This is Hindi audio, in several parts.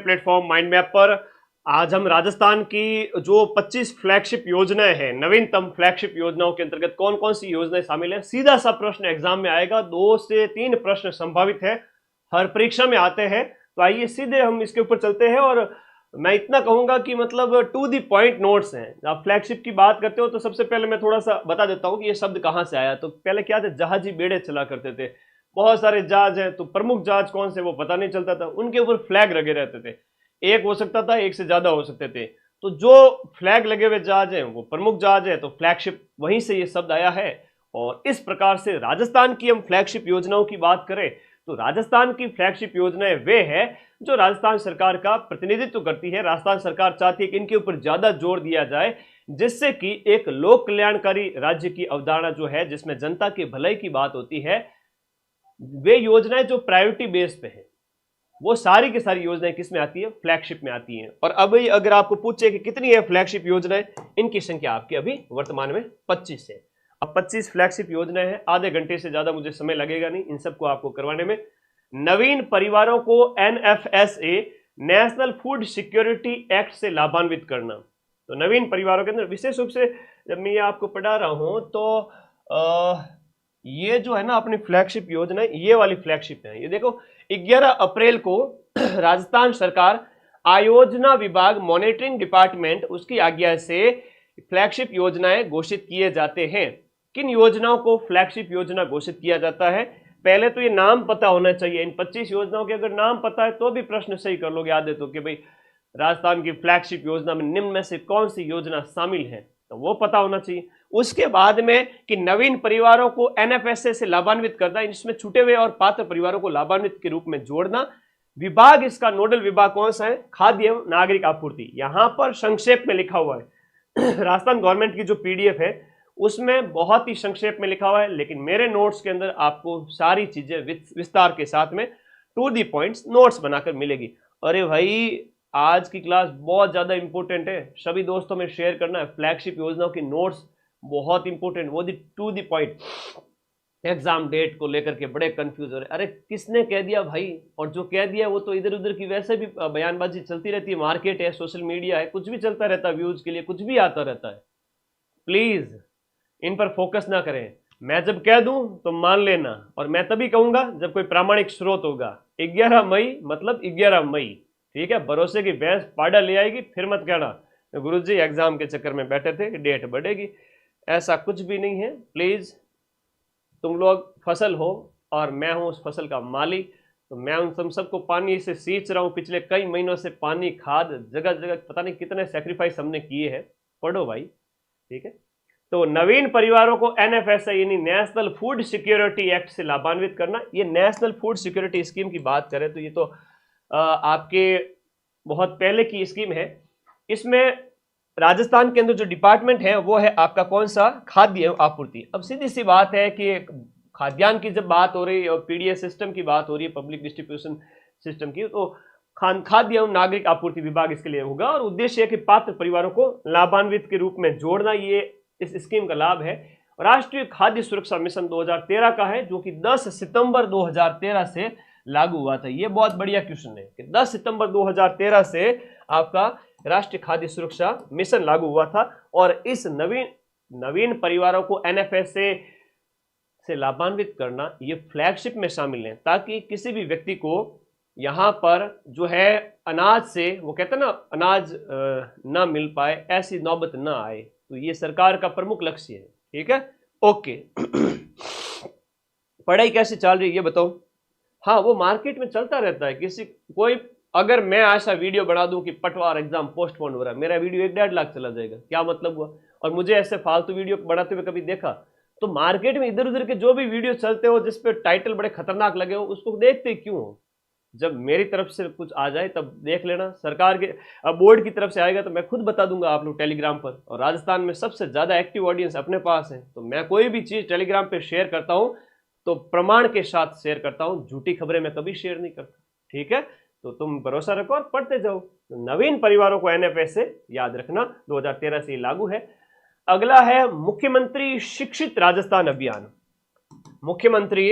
प्लेटफॉर्म माइंड मैप पर आज हम राजस्थान की जो 25 फ्लैगशिप योजनाएं हैं, नवीनतम फ्लैगशिप योजनाओं के अंतर्गत कौन कौन सी योजनाएं शामिल है, सीधा सा प्रश्न एग्जाम में आएगा। 2 से 3 प्रश्न संभावित है, हर परीक्षा में आते हैं। तो आइए सीधे हम इसके ऊपर चलते हैं। और मैं इतना कहूंगा कि मतलब टू दी पॉइंट नोट्स हैं। आप फ्लैगशिप की बात करते हो तो सबसे पहले मैं थोड़ा सा बता देता हूं कि ये शब्द कहां से आया। तो पहले क्या थे, जहाजी बेड़े चला करते थे, बहुत सारे जहाज हैं, तो प्रमुख जहाज कौन से वो पता नहीं चलता था, उनके ऊपर फ्लैग लगे रहते थे। एक हो सकता था, एक से ज्यादा हो सकते थे। तो जो फ्लैग लगे हुए जहाज हैं वो प्रमुख जहाज है, तो फ्लैगशिप वहीं से ये शब्द आया है। और इस प्रकार से राजस्थान की हम फ्लैगशिप योजनाओं की बात करें तो राजस्थान की फ्लैगशिप योजनाएं वे है जो राजस्थान सरकार का प्रतिनिधित्व करती है। राजस्थान सरकार चाहती है कि इनके ऊपर ज्यादा जोर दिया जाए, जिससे कि एक लोक कल्याणकारी राज्य की अवधारणा जो है, जिसमें जनता की भलाई की बात होती है, वे योजनाएं जो प्रायोरिटी बेस पे है, वो सारी की सारी योजनाएं किस में आती है, फ्लैगशिप में आती हैं। और अभी अगर आपको पूछे कि कितनी है फ्लैगशिप योजनाएं, इनकी संख्या आपकी अभी वर्तमान में 25 है। अब 25 फ्लैगशिप योजनाएं हैं, आधे घंटे से ज्यादा मुझे समय लगेगा नहीं इन सबको आपको करवाने में। नवीन परिवारों को NFSA national food security act से लाभान्वित करना। तो नवीन परिवारों के अंदर विशेष रूप से जब मैं ये आपको पढ़ा रहा हूं तो ये जो है ना अपनी फ्लैगशिप योजना, ये वाली फ्लैगशिप है। ये देखो 11 अप्रैल को राजस्थान सरकार आयोजना विभाग मॉनिटरिंग डिपार्टमेंट उसकी आज्ञा से फ्लैगशिप योजनाएं घोषित किए जाते हैं। किन योजनाओं को फ्लैगशिप योजना घोषित किया जाता है, पहले तो ये नाम पता होना चाहिए। इन 25 योजनाओं के अगर नाम पता है तो भी प्रश्न सही कर लोगे आधे तो, कि भाई राजस्थान की फ्लैगशिप योजना में निम्न में से कौन सी योजना शामिल है, तो वो पता होना चाहिए। उसके बाद में कि नवीन परिवारों को NFSA से लाभान्वित करना, इसमें छूटे हुए और पात्र परिवारों को लाभान्वित के रूप में जोड़ना। विभाग, इसका नोडल विभाग कौन सा है, खाद्य एवं नागरिक आपूर्ति। यहां पर संक्षेप में लिखा हुआ है राजस्थान गवर्नमेंट की जो PDF है उसमें बहुत ही संक्षेप में लिखा हुआ है, लेकिन मेरे नोट्स के अंदर आपको सारी चीजें विस्तार के साथ में टू दी पॉइंट्स नोट्स बनाकर मिलेगी। अरे भाई आज की क्लास बहुत ज्यादा इंपॉर्टेंट है, सभी दोस्तों में शेयर करना है। फ्लैगशिप योजनाओं की नोट्स बहुत इंपॉर्टेंट, वो the to the point. Exam date को लेकर के बड़े कंफ्यूज हो रहे, अरे किसने कह दिया भाई, और जो कह दिया वो तो इधर उधर की वैसे भी बयानबाजी चलती रहती है, मार्केट है, सोशल मीडिया है, कुछ भी चलता रहता है, व्यूज के लिए कुछ भी आता रहता है। प्लीज इन पर फोकस ना करें। मैं जब कह दूं तो मान लेना, और मैं तभी कहूंगा जब कोई प्रामाणिक स्रोत होगा। 11 मई मतलब 11 मई, ठीक है। भरोसे की भैंस पाड़ा ले आएगी, फिर मत कहना गुरुजी एग्जाम के चक्कर में बैठे थे, डेट बढ़ेगी। ऐसा कुछ भी नहीं है। प्लीज तुम लोग फसल हो और मैं हूं उस फसल का माली, तो मैं उन तुम सबको पानी से सींच रहा हूं पिछले कई महीनों से, पानी खाद जगह जगह पता नहीं कितने सेक्रीफाइस हमने किए हैं। पढ़ो भाई, ठीक है। तो नवीन परिवारों को NFSA यानी नेशनल फूड सिक्योरिटी एक्ट से लाभान्वित करना। ये नेशनल फूड सिक्योरिटी स्कीम की बात करें तो ये तो आपके बहुत पहले की स्कीम है। इसमें राजस्थान के अंदर जो डिपार्टमेंट है वो है आपका कौन सा, खाद्य एवं आपूर्ति। अब सीधी सी बात है कि खाद्यान्न की जब बात हो रही है और PDS सिस्टम की बात हो रही है, पब्लिक डिस्ट्रीब्यूशन सिस्टम की, तो खाद्य एवं नागरिक आपूर्ति विभाग इसके लिए होगा। और उद्देश्य है कि पात्र परिवारों को लाभान्वित के रूप में जोड़ना, ये इस स्कीम का लाभ है। राष्ट्रीय खाद्य सुरक्षा मिशन 2013 का है, जो कि 10 सितंबर 2013 से लागू हुआ था। ये बहुत बढ़िया क्वेश्चन है कि 10 सितंबर 2013 से आपका राष्ट्रीय खाद्य सुरक्षा मिशन लागू हुआ था। और इस नवीन परिवारों को NFSA से लाभान्वित करना, ये फ्लैगशिप में शामिल है, ताकि किसी भी व्यक्ति को यहां पर जो है अनाज से, वो कहते हैं ना, अनाज ना मिल पाए, ऐसी नौबत ना आए। तो ये सरकार का प्रमुख लक्ष्य है, ठीक है। ओके पढ़ाई कैसे चल रही है ये बताओ। हाँ, वो मार्केट में चलता रहता है। कोई अगर मैं ऐसा वीडियो बना दूं कि पटवार एग्जाम पोस्टपोन हो रहा है, मेरा वीडियो 1-1.5 लाख चला जाएगा, क्या मतलब हुआ। और मुझे ऐसे फालतू वीडियो बनाते हुए कभी देखा? तो मार्केट में इधर उधर के जो भी वीडियो चलते हो जिसपे टाइटल बड़े खतरनाक लगे हो, उसको देखते क्यों हो? जब मेरी तरफ से कुछ आ जाए तब देख लेना। सरकार के बोर्ड की तरफ से आएगा तो मैं खुद बता दूंगा आप लोग टेलीग्राम पर। और राजस्थान में सबसे ज्यादा एक्टिव ऑडियंस अपने पास है, तो मैं कोई भी चीज टेलीग्राम पे शेयर करता हूं तो प्रमाण के साथ शेयर करता हूं, झूठी खबरें मैं कभी शेयर नहीं करता, ठीक है। तो तुम भरोसा रखो और पढ़ते जाओ। तो नवीन परिवारों को NFSA याद रखना 2013 से लागू है। अगला है मुख्यमंत्री शिक्षित राजस्थान अभियान। मुख्यमंत्री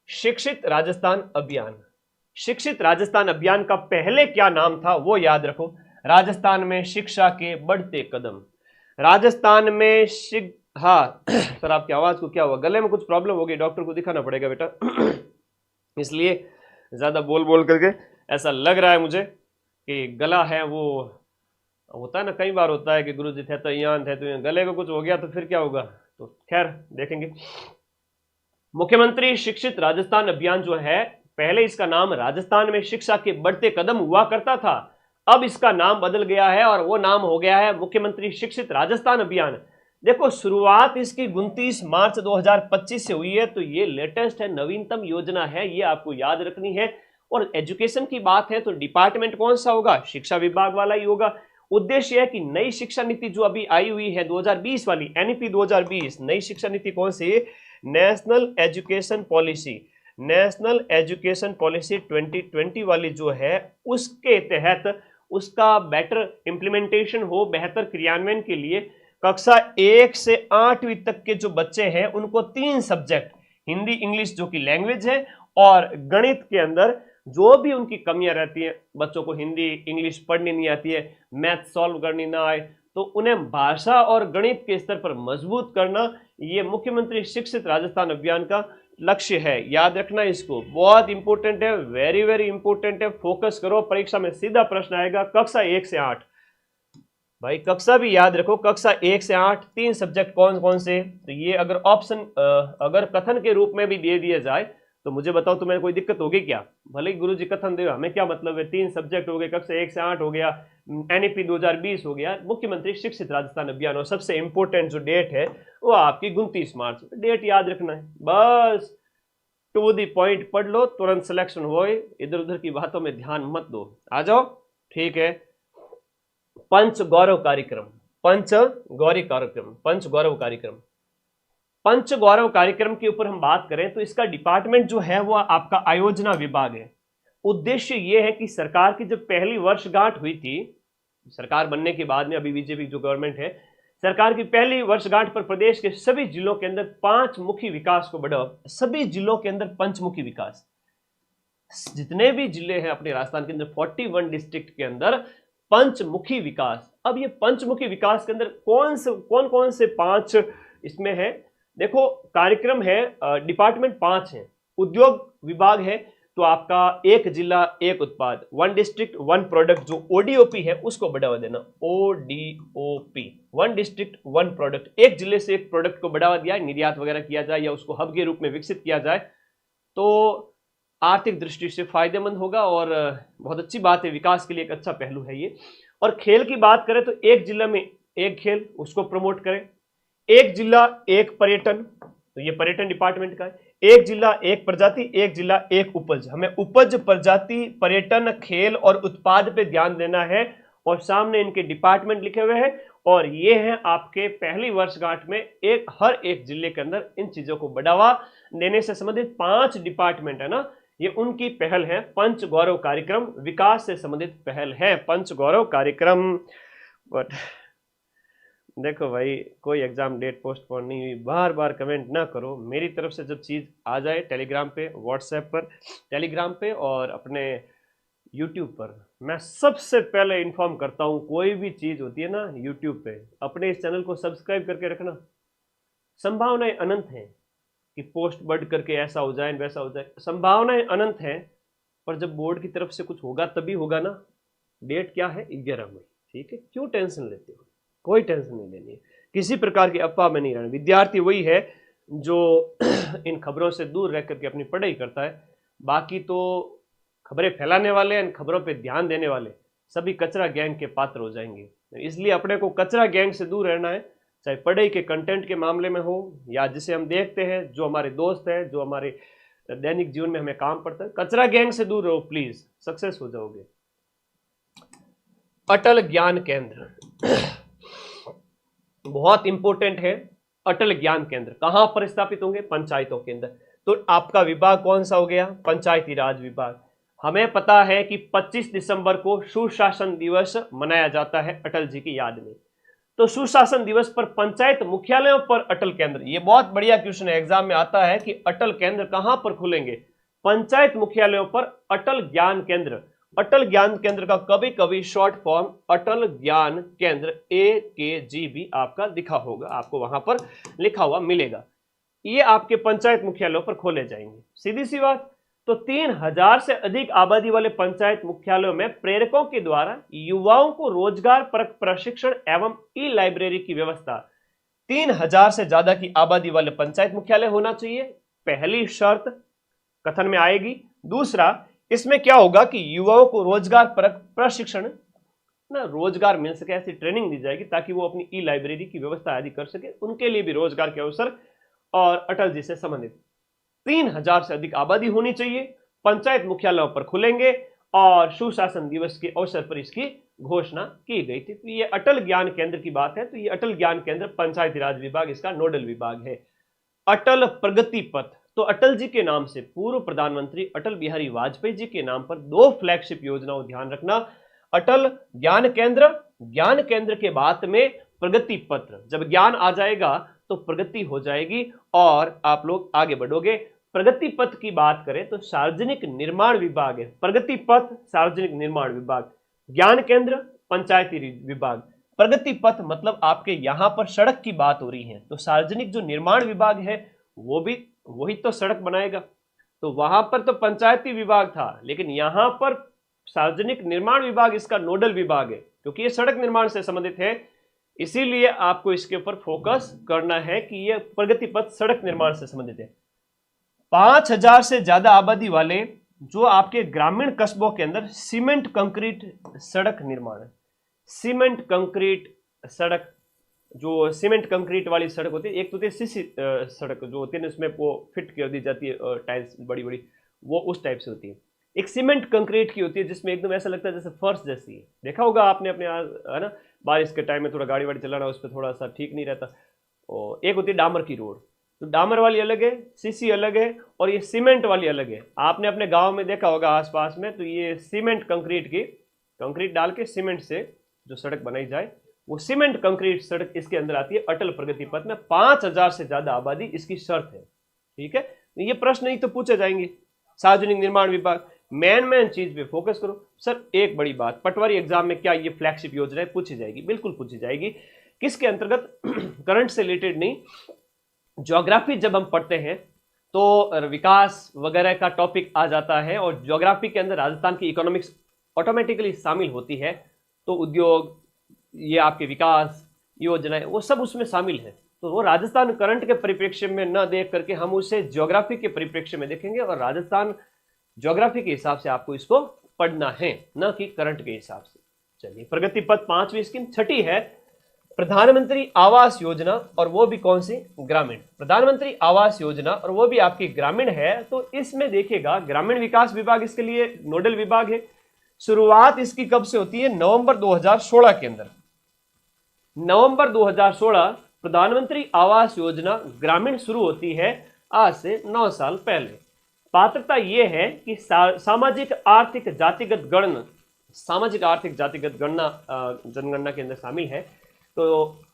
शिक्षित राजस्थान अभियान। शिक्षित राजस्थान अभियान का पहले क्या नाम था वो याद रखो। राजस्थान में शिक्षा के बढ़ते कदम। राजस्थान में हाँ सर आपकी आवाज को क्या हुआ, गले में कुछ प्रॉब्लम हो गई, डॉक्टर को दिखाना पड़ेगा बेटा इसलिए ज्यादा बोल बोल करके ऐसा लग रहा है मुझे कि गला है वो होता है ना, कई बार होता है कि गुरु जी थे तो यहाँ थे तो यहाँ, गले को कुछ हो गया तो फिर क्या होगा, तो खैर देखेंगे। मुख्यमंत्री शिक्षित राजस्थान अभियान जो है, पहले इसका नाम राजस्थान में शिक्षा के बढ़ते कदम हुआ करता था, अब इसका नाम बदल गया है और वो नाम हो गया है मुख्यमंत्री शिक्षित राजस्थान अभियान। देखो शुरुआत इसकी 29 मार्च 2025 से हुई है, तो ये लेटेस्ट है, नवीनतम योजना है, ये आपको याद रखनी है। और एजुकेशन की बात है तो डिपार्टमेंट कौन सा होगा, शिक्षा विभाग वाला ही होगा। उद्देश्य है कि नई शिक्षा नीति जो अभी आई हुई है 2020 वाली, एनईपी 2020, नई शिक्षा नीति कौन सी, national education policy, national education policy 2020 वाली जो है, उसके तहत उसका बेटर इंप्लीमेंटेशन हो, बेहतर क्रियान्वयन के लिए कक्षा 1 से 8वीं तक के जो बच्चे हैं उनको 3 सब्जेक्ट, हिंदी इंग्लिश जो कि लैंग्वेज है, और गणित के अंदर जो भी उनकी कमियां रहती हैं, बच्चों को हिंदी इंग्लिश पढ़नी नहीं आती है, मैथ सॉल्व करनी ना आए, तो उन्हें भाषा और गणित के स्तर पर मजबूत करना, ये मुख्यमंत्री शिक्षित राजस्थान अभियान का लक्ष्य है। याद रखना इसको, बहुत इंपॉर्टेंट है, वेरी वेरी इंपॉर्टेंट है, फोकस करो। परीक्षा में सीधा प्रश्न आएगा कक्षा 1 से 8, भाई कक्षा भी याद रखो, कक्षा 1 से 8 3 सब्जेक्ट कौन कौन से, तो ये अगर ऑप्शन अगर कथन के रूप में भी दे दिया जाए तो मुझे बताओ तुम्हें कोई दिक्कत होगी क्या, भले ही गुरुजी कथन दे, हमें क्या मतलब है, 3 सब्जेक्ट हो गए, कक्षा 1 से 8 हो गया, एनईपी 2020 हो गया, मुख्यमंत्री शिक्षित राजस्थान अभियान, और सबसे इंपॉर्टेंट जो डेट है वो आपकी 29 मार्च, डेट याद रखना है, बस टू द पॉइंट पढ़ लो, तुरंत सिलेक्शन हो, इधर उधर की बातों में ध्यान मत दो, आ जाओ, ठीक है। पंच गौरव कार्यक्रम, पंच गौरी कार्यक्रम, पंच गौरव कार्यक्रम, पंच गौरव कार्यक्रम के ऊपर हम बात करें तो इसका डिपार्टमेंट जो है वो आपका आयोजना विभाग है। उद्देश्य ये है कि सरकार की जब पहली वर्षगांठ हुई थी, सरकार बनने के बाद में, अभी बीजेपी जो गवर्नमेंट है, सरकार की पहली वर्षगांठ पर प्रदेश के सभी जिलों के अंदर 5 मुखी विकास को बढ़ावा, सभी जिलों के अंदर पंचमुखी विकास, जितने भी जिले हैं अपने राजस्थान के अंदर 41 डिस्ट्रिक्ट के अंदर पंचमुखी विकास। अब ये पंचमुखी विकास के अंदर कौन कौन से 5 इसमें है, देखो कार्यक्रम है, डिपार्टमेंट 5 है। उद्योग विभाग है तो आपका एक जिला एक उत्पाद, 1 डिस्ट्रिक्ट 1 प्रोडक्ट, जो ओडीओपी है उसको बढ़ावा देना, ओडीओपी, 1 डिस्ट्रिक्ट 1 प्रोडक्ट, एक जिले से एक प्रोडक्ट को बढ़ावा दिया, निर्यात वगैरह किया जाए या उसको हब के रूप में विकसित किया जाए तो आर्थिक दृष्टि से फायदेमंद होगा और बहुत अच्छी बात है, विकास के लिए एक अच्छा पहलू है ये। और खेल की बात करें तो एक जिला में एक खेल, उसको प्रमोट करें, एक जिला एक पर्यटन, तो ये पर्यटन डिपार्टमेंट का है, एक जिला एक प्रजाति, एक जिला एक उपज, हमें उपज, प्रजाति, पर्यटन, खेल और उत्पाद पे ध्यान देना है, और सामने इनके डिपार्टमेंट लिखे हुए हैं, और ये हैं आपके पहली वर्षगांठ में हर एक जिले के अंदर इन चीजों को बढ़ावा देने से संबंधित 5 डिपार्टमेंट है ना, ये उनकी पहल है। पंच गौरव कार्यक्रम विकास से संबंधित पहल है, पंच गौरव कार्यक्रम। बट देखो भाई, कोई एग्जाम डेट पोस्टपोन नहीं हुई, बार बार कमेंट ना करो, मेरी तरफ से जब चीज आ जाए टेलीग्राम पे, व्हाट्सएप पर, टेलीग्राम पे और अपने यूट्यूब पर, मैं सबसे पहले इन्फॉर्म करता हूं, कोई भी चीज होती है ना यूट्यूब पे, अपने इस चैनल को सब्सक्राइब करके रखना, संभावनाएं अनंत हैं कि पोस्ट बढ़ करके ऐसा हो जाए वैसा हो जाए, संभावनाएं अनंत हैं, पर जब बोर्ड की तरफ से कुछ होगा तभी होगा ना। डेट क्या है, 11 मई, ठीक है, क्यों टेंशन लेते हो, कोई टेंशन नहीं लेनी है, किसी प्रकार की अफवाह में नहीं रहना। विद्यार्थी वही है जो इन खबरों से दूर रह करके अपनी पढ़ाई करता है, बाकी तो खबरें फैलाने वाले, इन खबरों पे ध्यान देने वाले सभी कचरा गैंग के पात्र हो जाएंगे। इसलिए अपने को कचरा गैंग से दूर रहना है, चाहे पढ़ाई के कंटेंट के मामले में हो या जिसे हम देखते हैं, जो हमारे दोस्त हैं, जो हमारे दैनिक जीवन में हमें काम पड़ता है, कचरा गैंग से दूर रहो प्लीज, सक्सेस हो जाओगे। अटल ज्ञान केंद्र बहुत इंपॉर्टेंट है। अटल ज्ञान केंद्र कहां पर स्थापित होंगे, पंचायतों के अंदर। तो आपका विभाग कौन सा हो गया, पंचायती राज विभाग। हमें पता है कि 25 दिसंबर को सुशासन दिवस मनाया जाता है अटल जी की याद में, तो सुशासन दिवस पर पंचायत मुख्यालयों पर अटल केंद्र, ये बहुत बढ़िया क्वेश्चन है, एग्जाम में आता है कि अटल केंद्र कहां पर खुलेंगे, पंचायत मुख्यालयों पर अटल ज्ञान केंद्र। अटल ज्ञान केंद्र का कभी कभी शॉर्ट फॉर्म अटल ज्ञान केंद्र AKG भी आपका दिखा होगा, आपको वहां पर लिखा हुआ मिलेगा। ये आपके पंचायत मुख्यालयों पर खोले जाएंगे। सीधी सी बात। तो 3000 से अधिक आबादी वाले पंचायत मुख्यालयों में प्रेरकों के द्वारा युवाओं को रोजगार परक प्रशिक्षण एवं ई लाइब्रेरी की व्यवस्था। 3000 से ज्यादा की आबादी वाले पंचायत मुख्यालय होना चाहिए, पहली शर्त कथन में आएगी। दूसरा, इसमें क्या होगा कि युवाओं को रोजगार परक प्रशिक्षण ना रोजगार मिल सके, ऐसी ट्रेनिंग दी जाएगी ताकि वो अपनी ई लाइब्रेरी की व्यवस्था आदि कर सके, उनके लिए भी रोजगार के अवसर। और अटल जी से संबंधित 3000 से अधिक आबादी होनी चाहिए, पंचायत मुख्यालयों पर खुलेंगे और सुशासन दिवस के अवसर पर इसकी घोषणा की गई थी। तो ये अटल ज्ञान केंद्र की बात है। तो ये अटल ज्ञान केंद्र पंचायती राज विभाग इसका नोडल विभाग है। अटल प्रगति पथ, तो अटल जी के नाम से पूर्व प्रधानमंत्री अटल बिहारी वाजपेयी जी के नाम पर 2 फ्लैगशिप योजनाओं, ध्यान रखना, अटल ज्ञान केंद्र के बाद में प्रगति पत्र। जब ज्ञान आ जाएगा तो प्रगति हो जाएगी और आप लोग आगे बढ़ोगे। प्रगति पथ की बात करें तो सार्वजनिक निर्माण विभाग है, प्रगति पथ सार्वजनिक निर्माण विभाग, ज्ञान केंद्र पंचायती विभाग। प्रगति पथ मतलब आपके यहां पर सड़क की बात हो रही है, तो सार्वजनिक जो निर्माण विभाग है वो भी वही तो सड़क बनाएगा। तो वहां पर तो पंचायती विभाग था, लेकिन यहां पर सार्वजनिक निर्माण विभाग इसका नोडल विभाग है, क्योंकि ये सड़क निर्माण से संबंधित है। इसीलिए आपको इसके ऊपर फोकस करना है कि यह प्रगति पथ सड़क निर्माण से संबंधित है। 5000 से ज्यादा आबादी वाले जो आपके ग्रामीण कस्बों के अंदर सीमेंट कंक्रीट सड़क निर्माण है। सीमेंट कंक्रीट सड़क, जो सीमेंट कंक्रीट वाली सड़क होती है, एक तो होती है सीसी सड़क जो होती है ना, उसमें वो फिट कर दी जाती है टाइल्स बड़ी बड़ी, वो उस टाइप से होती है। एक सीमेंट कंक्रीट की होती है जिसमें एकदम ऐसा लगता है जैसे फर्श जैसी है, देखा होगा आपने अपने, है ना, बारिश के टाइम में थोड़ा गाड़ी वाड़ी चलाना उस पर थोड़ा सा ठीक नहीं रहता। और एक होती है डामर की रोड, तो डामर वाली अलग है, सीसी अलग है, और ये सीमेंट वाली अलग है। आपने अपने गांव में देखा होगा आसपास में, तो ये सीमेंट कंक्रीट की, कंक्रीट डाल के सीमेंट से जो सड़क बनाई जाए वो सीमेंट कंक्रीट सड़क इसके अंदर आती है अटल प्रगति पथ में। 5000 से ज्यादा आबादी इसकी शर्त है। ठीक है, ये प्रश्न नहीं तो पूछे जाएंगे। सार्वजनिक निर्माण विभाग, मेन चीज पे फोकस करो। सर एक बड़ी बात, पटवारी एग्जाम में क्या ये फ्लैगशिप योजना पूछी जाएगी? बिल्कुल पूछी जाएगी। किसके अंतर्गत? करंट से रिलेटेड नहीं, ज्योग्राफी जब हम पढ़ते हैं तो विकास वगैरह का टॉपिक आ जाता है, और ज्योग्राफी के अंदर राजस्थान की इकोनॉमिक्स ऑटोमेटिकली शामिल होती है। तो उद्योग, ये आपके विकास योजनाएं, वो सब उसमें शामिल है। तो वो राजस्थान करंट के परिप्रेक्ष्य में न देख करके हम उसे ज्योग्राफी के परिप्रेक्ष्य में देखेंगे, और राजस्थान ज्योग्राफी के हिसाब से आपको इसको पढ़ना है, न कि करंट के हिसाब से। चलिए, प्रगति पथ 5वीं स्कीम। छठी है प्रधानमंत्री आवास योजना, और वो भी कौन सी? ग्रामीण। प्रधानमंत्री आवास योजना और वो भी आपकी ग्रामीण है। तो इसमें देखिएगा, ग्रामीण विकास विभाग इसके लिए नोडल विभाग है। शुरुआत इसकी कब से होती है? नवंबर 2016 के अंदर। नवंबर 2016 प्रधानमंत्री आवास योजना ग्रामीण शुरू होती है, आज से 9 साल पहले। पात्रता यह है कि सामाजिक आर्थिक जातिगत गणना, सामाजिक आर्थिक जातिगत गणना जनगणना के अंदर शामिल है। तो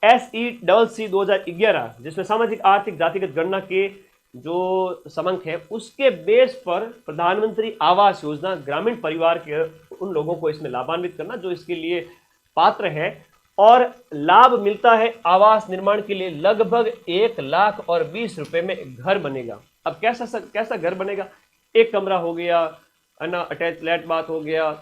SECC 2011, जिसमें सामाजिक आर्थिक जातिगत गणना के जो समंक है उसके बेस पर प्रधानमंत्री आवास योजना ग्रामीण परिवार के उन लोगों को इसमें लाभान्वित करना जो इसके लिए पात्र है, और लाभ मिलता है आवास निर्माण के लिए लगभग 1,20,000 रुपए में घर बनेगा। अब कैसा घर बनेगा? एक कमरा हो गया, अटैच फ्लैट बाथ हो गया,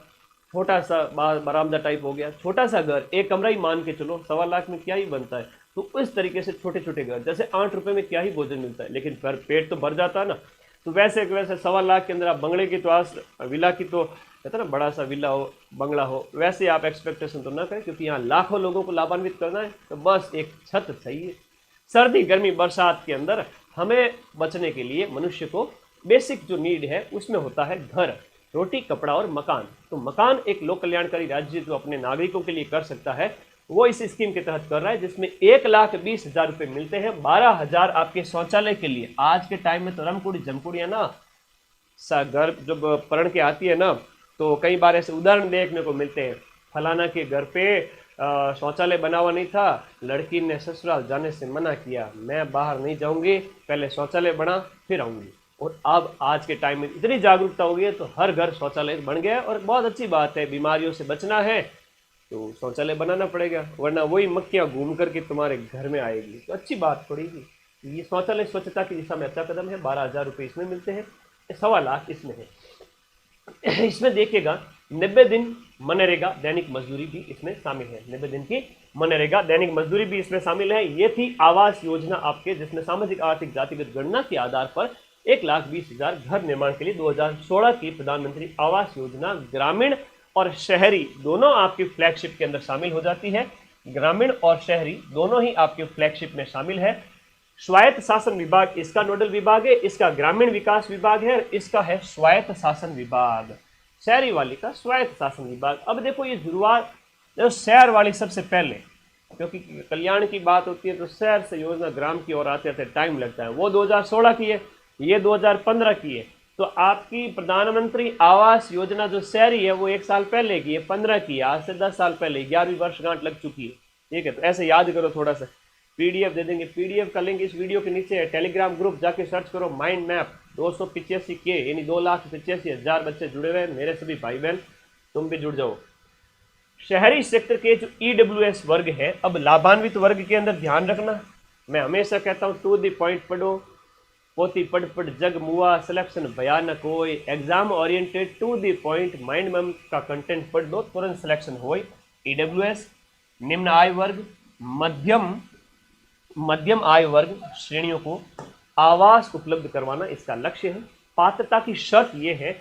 छोटा सा बरामदा टाइप हो गया, छोटा सा घर, एक कमरा ही मान के चलो, 1.25 लाख में क्या ही बनता है। तो इस तरीके से छोटे छोटे घर, जैसे 8 रुपए में क्या ही भोजन मिलता है, लेकिन फिर पेट तो भर जाता है ना। तो वैसे 1.25 लाख के अंदर आप बंगले की तो विला की तो कहते ना, बड़ा सा विला हो, बंगला हो, वैसे आप एक्सपेक्टेशन तो ना करें, क्योंकि यहाँ लाखों लोगों को लाभान्वित करना है। तो बस एक छत चाहिए। सर्दी गर्मी बरसात के अंदर हमें बचने के लिए मनुष्य को बेसिक जो नीड है उसमें होता है घर, रोटी, कपड़ा और मकान। तो मकान एक लोक कल्याणकारी राज्य जो अपने नागरिकों के लिए कर सकता है, वो इस स्कीम के तहत कर रहा है, जिसमें 1,20,000 रुपए मिलते हैं। 12,000 आपके शौचालय के लिए। आज के टाइम में तो रमकुड़ी जमकुड़ियाँ ना घर जब पढ़ के आती है ना, तो कई बार ऐसे उदाहरण देखने को मिलते हैं, फलाना के घर पे शौचालय बना हुआ नहीं था, लड़की ने ससुराल जाने से मना किया, मैं बाहर नहीं जाऊंगी, पहले शौचालय बना फिर आऊंगी। और अब आज के टाइम में इतनी जागरूकता हो गई है तो हर घर शौचालय बन गया है, और बहुत अच्छी बात है। बीमारियों से बचना है तो शौचालय बनाना पड़ेगा, वरना वही मक्खियां घूम करके तुम्हारे घर में आएगी, तो अच्छी बात पड़ेगी। ये शौचालय स्वच्छता की दिशा में अच्छा कदम है। 12,000 रुपये इसमें मिलते हैं, 1.25 लाख इसमें है। इसमें देखिएगा 90 दिन मनरेगा दैनिक मजदूरी भी इसमें शामिल है। 90 दिन की मनरेगा दैनिक मजदूरी भी इसमें शामिल है। ये थी आवास योजना आपके, जिसमें सामाजिक आर्थिक जातिगत गणना के आधार पर 1,20,000 घर निर्माण के लिए 2016 की प्रधानमंत्री आवास योजना ग्रामीण और शहरी दोनों आपकी फ्लैगशिप के अंदर शामिल हो जाती है। ग्रामीण और शहरी दोनों ही आपके फ्लैगशिप में शामिल है। स्वायत्त शासन विभाग इसका नोडल विभाग है, इसका ग्रामीण विकास विभाग है, इसका है स्वायत्त शासन विभाग। शहरी वाली का स्वायत्त शासन विभाग। अब देखो ये शुरुआत जो शहर वाली सबसे पहले, क्योंकि कल्याण की बात होती है तो शहर से योजना ग्राम की ओर आते आते टाइम लगता है। वो 2016 की है, ये 2015 की है। तो आपकी प्रधानमंत्री आवास योजना जो शहरी है वो 1 साल पहले की है, 15 की है, आज से 10 साल पहले 11वीं वर्षगांठ लग चुकी है। ठीक है, तो ऐसे याद करो थोड़ा सा। पीडीएफ दे देंगे, पीडीएफ का लिंक इस वीडियो के नीचे है। टेलीग्राम ग्रुप जाके सर्च करो माइंड मैप। 285 के यानी 2,85,000 बच्चे जुड़े हुए हैं, मेरे सभी भाई बहन तुम भी जुड़ जाओ। शहरी क्षेत्र के जो ईडब्ल्यूएस वर्ग है, अब लाभान्वित वर्ग के अंदर ध्यान रखना, मैं हमेशा कहता हूँ टू द पॉइंट पढ़ो। पोती पढ़ पढ़ जग मुआ, सिलेक्शन भयानक हो, exam oriented to the point mind map का कंटेंट पढ़ दो, तुरंत सिलेक्शन हो। ईडब्ल्यूएस निम्न आय वर्ग, मध्यम आय वर्ग श्रेणियों को आवास उपलब्ध करवाना इसका लक्ष्य है। पात्रता की शर्त यह है,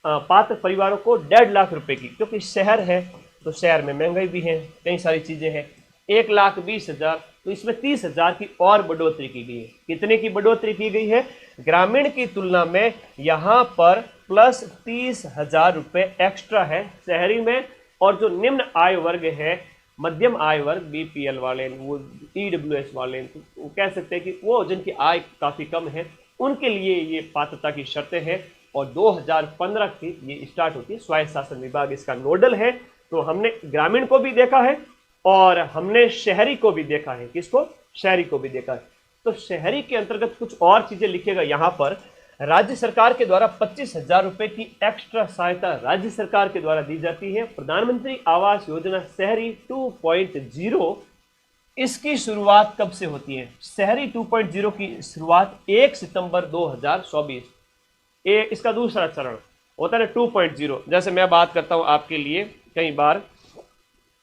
पात्र परिवारों को 1.5 लाख रुपए की, क्योंकि शहर है तो शहर में महंगाई भी है, कई सारी चीजें हैं। 1,20,000, तो इसमें 30,000 की और बढ़ोतरी की गई है। कितने की बढ़ोतरी की गई है? ग्रामीण की तुलना में यहाँ पर प्लस 30,000 रुपये एक्स्ट्रा है शहरी में। और जो निम्न आय वर्ग है, मध्यम आय वर्ग, बीपीएल वाले, वो ईडब्ल्यूएस वाले, तो वो कह सकते हैं कि वो जिनकी आय काफ़ी कम है उनके लिए ये पात्रता की शर्तें हैं। और 2015 की ये स्टार्ट होती है। स्वायत्त शासन विभाग इसका नोडल है। तो हमने ग्रामीण को भी देखा है और हमने शहरी को भी देखा है। किसको? शहरी को भी देखा है। तो शहरी के अंतर्गत कुछ और चीजें लिखिएगा यहाँ पर। राज्य सरकार के द्वारा 25,000 रुपए की एक्स्ट्रा सहायता राज्य सरकार के द्वारा दी जाती है। प्रधानमंत्री आवास योजना शहरी 2.0, इसकी शुरुआत कब से होती है? शहरी 2.0 की शुरुआत 1 सितंबर 2024। इसका दूसरा चरण होता है ना 2.0। जैसे मैं बात करता हूं आपके लिए, कई बार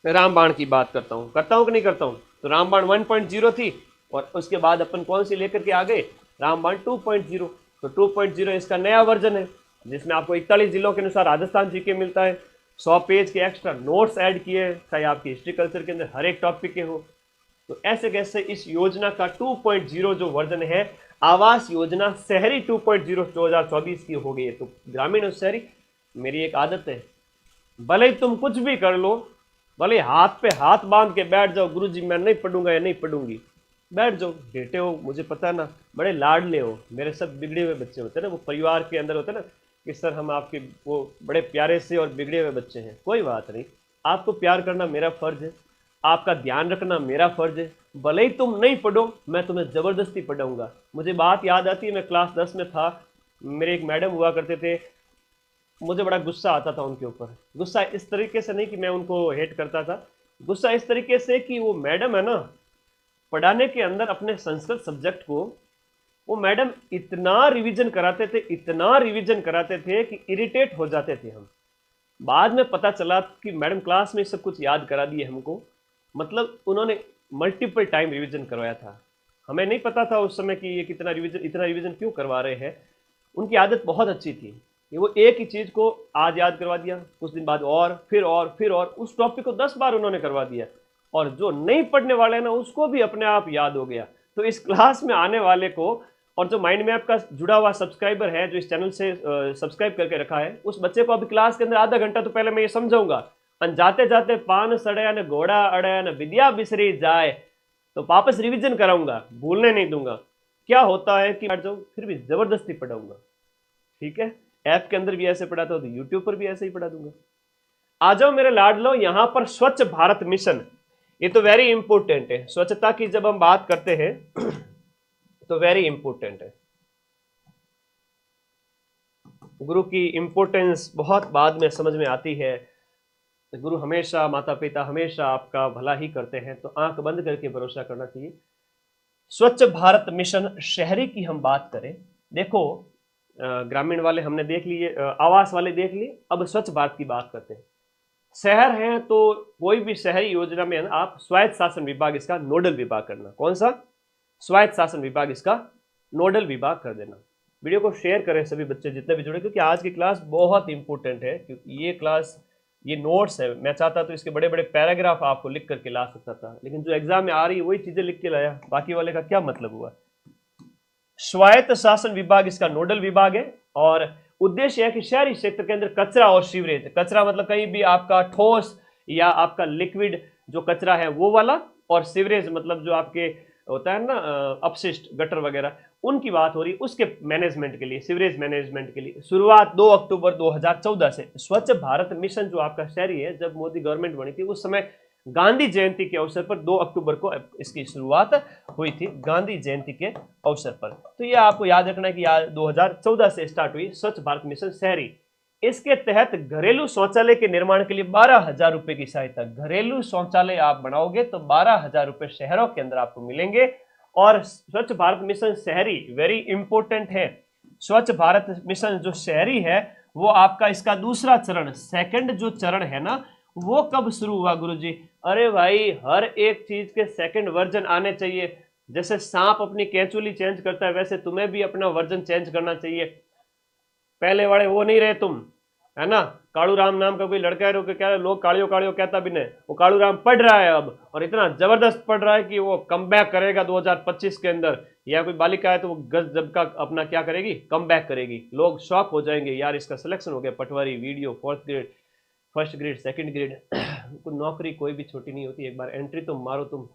रामबाण की बात करता हूं कि नहीं करता हूं। तो रामबाण 1.0 थी और उसके बाद अपन कौन सी लेकर के आ गए? रामबाण 2.0। तो 2.0 इसका नया वर्जन है, जिसमें आपको 41 जिलों के अनुसार राजस्थान जीके मिलता है। 100 पेज के एक्स्ट्रा नोट्स ऐड किए, चाहे आपकी हिस्ट्री कल्चर के अंदर हर एक टॉपिक के हो। तो ऐसे कैसे इस योजना का 2.0 जो वर्जन है, आवास योजना शहरी 2.0 2024 की हो गई है। तो ग्रामीण और शहरी, मेरी एक आदत है, भले ही तुम कुछ भी कर लो, भले हाथ पे हाथ बांध के बैठ जाओ, गुरुजी मैं नहीं पढ़ूंगा या नहीं पढ़ूंगी, बैठ जाओ। बेटे हो, मुझे पता है ना, बड़े लाडले हो, मेरे सब बिगड़े हुए बच्चे होते हैं ना, वो परिवार के अंदर होते हैं ना कि सर हम आपके वो बड़े प्यारे से और बिगड़े हुए बच्चे हैं। कोई बात नहीं, आपको प्यार करना मेरा फर्ज है, आपका ध्यान रखना मेरा फर्ज है। भले ही तुम नहीं पढ़ो, मैं तुम्हें ज़बरदस्ती पढ़ाऊंगा। मुझे बात याद आती है, मैं क्लास 10 में था, मेरे एक मैडम हुआ करते थे, मुझे बड़ा गुस्सा आता था उनके ऊपर। गुस्सा इस तरीके से नहीं कि मैं उनको हेट करता था, गुस्सा इस तरीके से कि वो मैडम है ना, पढ़ाने के अंदर अपने संस्कृत सब्जेक्ट को वो मैडम इतना रिवीजन कराते थे, इतना रिवीजन कराते थे कि इरिटेट हो जाते थे हम। बाद में पता चला कि मैडम क्लास में सब कुछ याद करा दिए हमको, मतलब उन्होंने मल्टीपल टाइम रिवीजन करवाया था। हमें नहीं पता था उस समय कि ये इतना रिवीजन क्यों करवा रहे हैं। उनकी आदत बहुत अच्छी थी कि वो एक ही चीज़ को आज याद करवा दिया, कुछ दिन बाद और फिर उस टॉपिक को 10 बार उन्होंने करवा दिया। और जो नहीं पढ़ने वाले हैं ना, उसको भी अपने आप याद हो गया। तो इस क्लास में आने वाले को, और जो माइंड मैप का जुड़ा हुआ सब्सक्राइबर है, जो इस चैनल से सब्सक्राइब करके रखा है, उस बच्चे को अभी क्लास के अंदर आधा घंटा तो पहले मैं ये समझाऊंगा, जाते जाते पान सड़े न घोड़ा अड़े न विद्या बिसरी जाए, तो वापस रिवीजन कराऊंगा, भूलने नहीं दूंगा। क्या होता है कि बैठ जाओ, फिर भी जबरदस्ती पढ़ाऊंगा। ठीक है, ऐप के अंदर भी ऐसे पढ़ाता हूँ तो यूट्यूब पर भी ऐसे ही पढ़ा दूंगा। आ जाओ मेरे लाडलो, यहाँ पर स्वच्छ भारत मिशन, ये तो वेरी इंपॉर्टेंट है। स्वच्छता की जब हम बात करते हैं तो वेरी इंपॉर्टेंट है। गुरु की इम्पोर्टेंस बहुत बाद में समझ में आती है। गुरु हमेशा, माता पिता हमेशा आपका भला ही करते हैं, तो आंख बंद करके भरोसा करना चाहिए। स्वच्छ भारत मिशन शहरी की हम बात करें, देखो ग्रामीण वाले हमने देख लिए, आवास वाले देख लिए, अब स्वच्छ भारत की बात करते हैं। शहर हैं तो कोई भी शहरी योजना में आप स्वायत्त शासन विभाग इसका नोडल विभाग करना। कौन सा? स्वायत्त शासन विभाग इसका नोडल विभाग कर देना। वीडियो को शेयर करें सभी बच्चे जितने भी जुड़े, क्योंकि आज की क्लास बहुत इंपॉर्टेंट है। क्योंकि ये क्लास, ये नोट्स है, मैं चाहता तो इसके बड़े बड़े पैराग्राफ आपको लिख करके ला सकता था, लेकिन जो एग्जाम में आ रही है वही चीजें लिख के लाया, बाकी वाले का क्या मतलब हुआ। स्वायत्त शासन विभाग इसका नोडल विभाग है और उद्देश्य है कि शहरी क्षेत्र के अंदर कचरा और सीवरेज, कचरा मतलब कहीं भी आपका ठोस या आपका लिक्विड जो कचरा है वो वाला, और सीवरेज मतलब जो आपके होता है ना अपशिष्ट गटर वगैरह, उनकी बात हो रही, उसके मैनेजमेंट के लिए, सीवरेज मैनेजमेंट के लिए शुरुआत 2 अक्टूबर 2014 से स्वच्छ भारत मिशन जो आपका शहरी है, जब मोदी गवर्नमेंट बनी थी उस समय गांधी जयंती के अवसर पर 2 अक्टूबर को इसकी शुरुआत हुई थी, गांधी जयंती के अवसर पर। तो ये आपको याद रखना है कि 2014 से स्टार्ट हुई स्वच्छ भारत मिशन शहरी। इसके तहत घरेलू शौचालय के निर्माण के लिए 12,000 रुपए की सहायता, घरेलू शौचालय आप बनाओगे तो 12,000 रुपए शहरों के अंदर आपको मिलेंगे। और स्वच्छ भारत मिशन शहरी वेरी इंपॉर्टेंट है। स्वच्छ भारत मिशन जो शहरी है वो आपका इसका दूसरा चरण, सेकंड जो चरण है ना, वो कब शुरू हुआ गुरुजी? अरे भाई, हर एक चीज के सेकंड वर्जन आने चाहिए। जैसे सांप अपनी केंचुली चेंज करता है, वैसे तुम्हें भी अपना वर्जन चेंज करना चाहिए। पहले वाले वो नहीं रहे तुम, है ना। कालू राम नाम का कोई लड़का है, क्या लोग कालियो कालियो कहता भी नहीं, वो कालू राम पढ़ रहा है अब, और इतना जबरदस्त पढ़ रहा है कि वो कम बैक करेगा 2025 के अंदर। या कोई बालिका है तो वो गजब का अपना क्या करेगी, कम बैक करेगी। लोग शॉक हो जाएंगे, यार इसका सिलेक्शन हो गया, patwari, video, 4th grade, 1st grade, 2nd grade. नौकरी कोई भी छोटी नहीं होती, एक बार एंट्री तुम मारो तुम,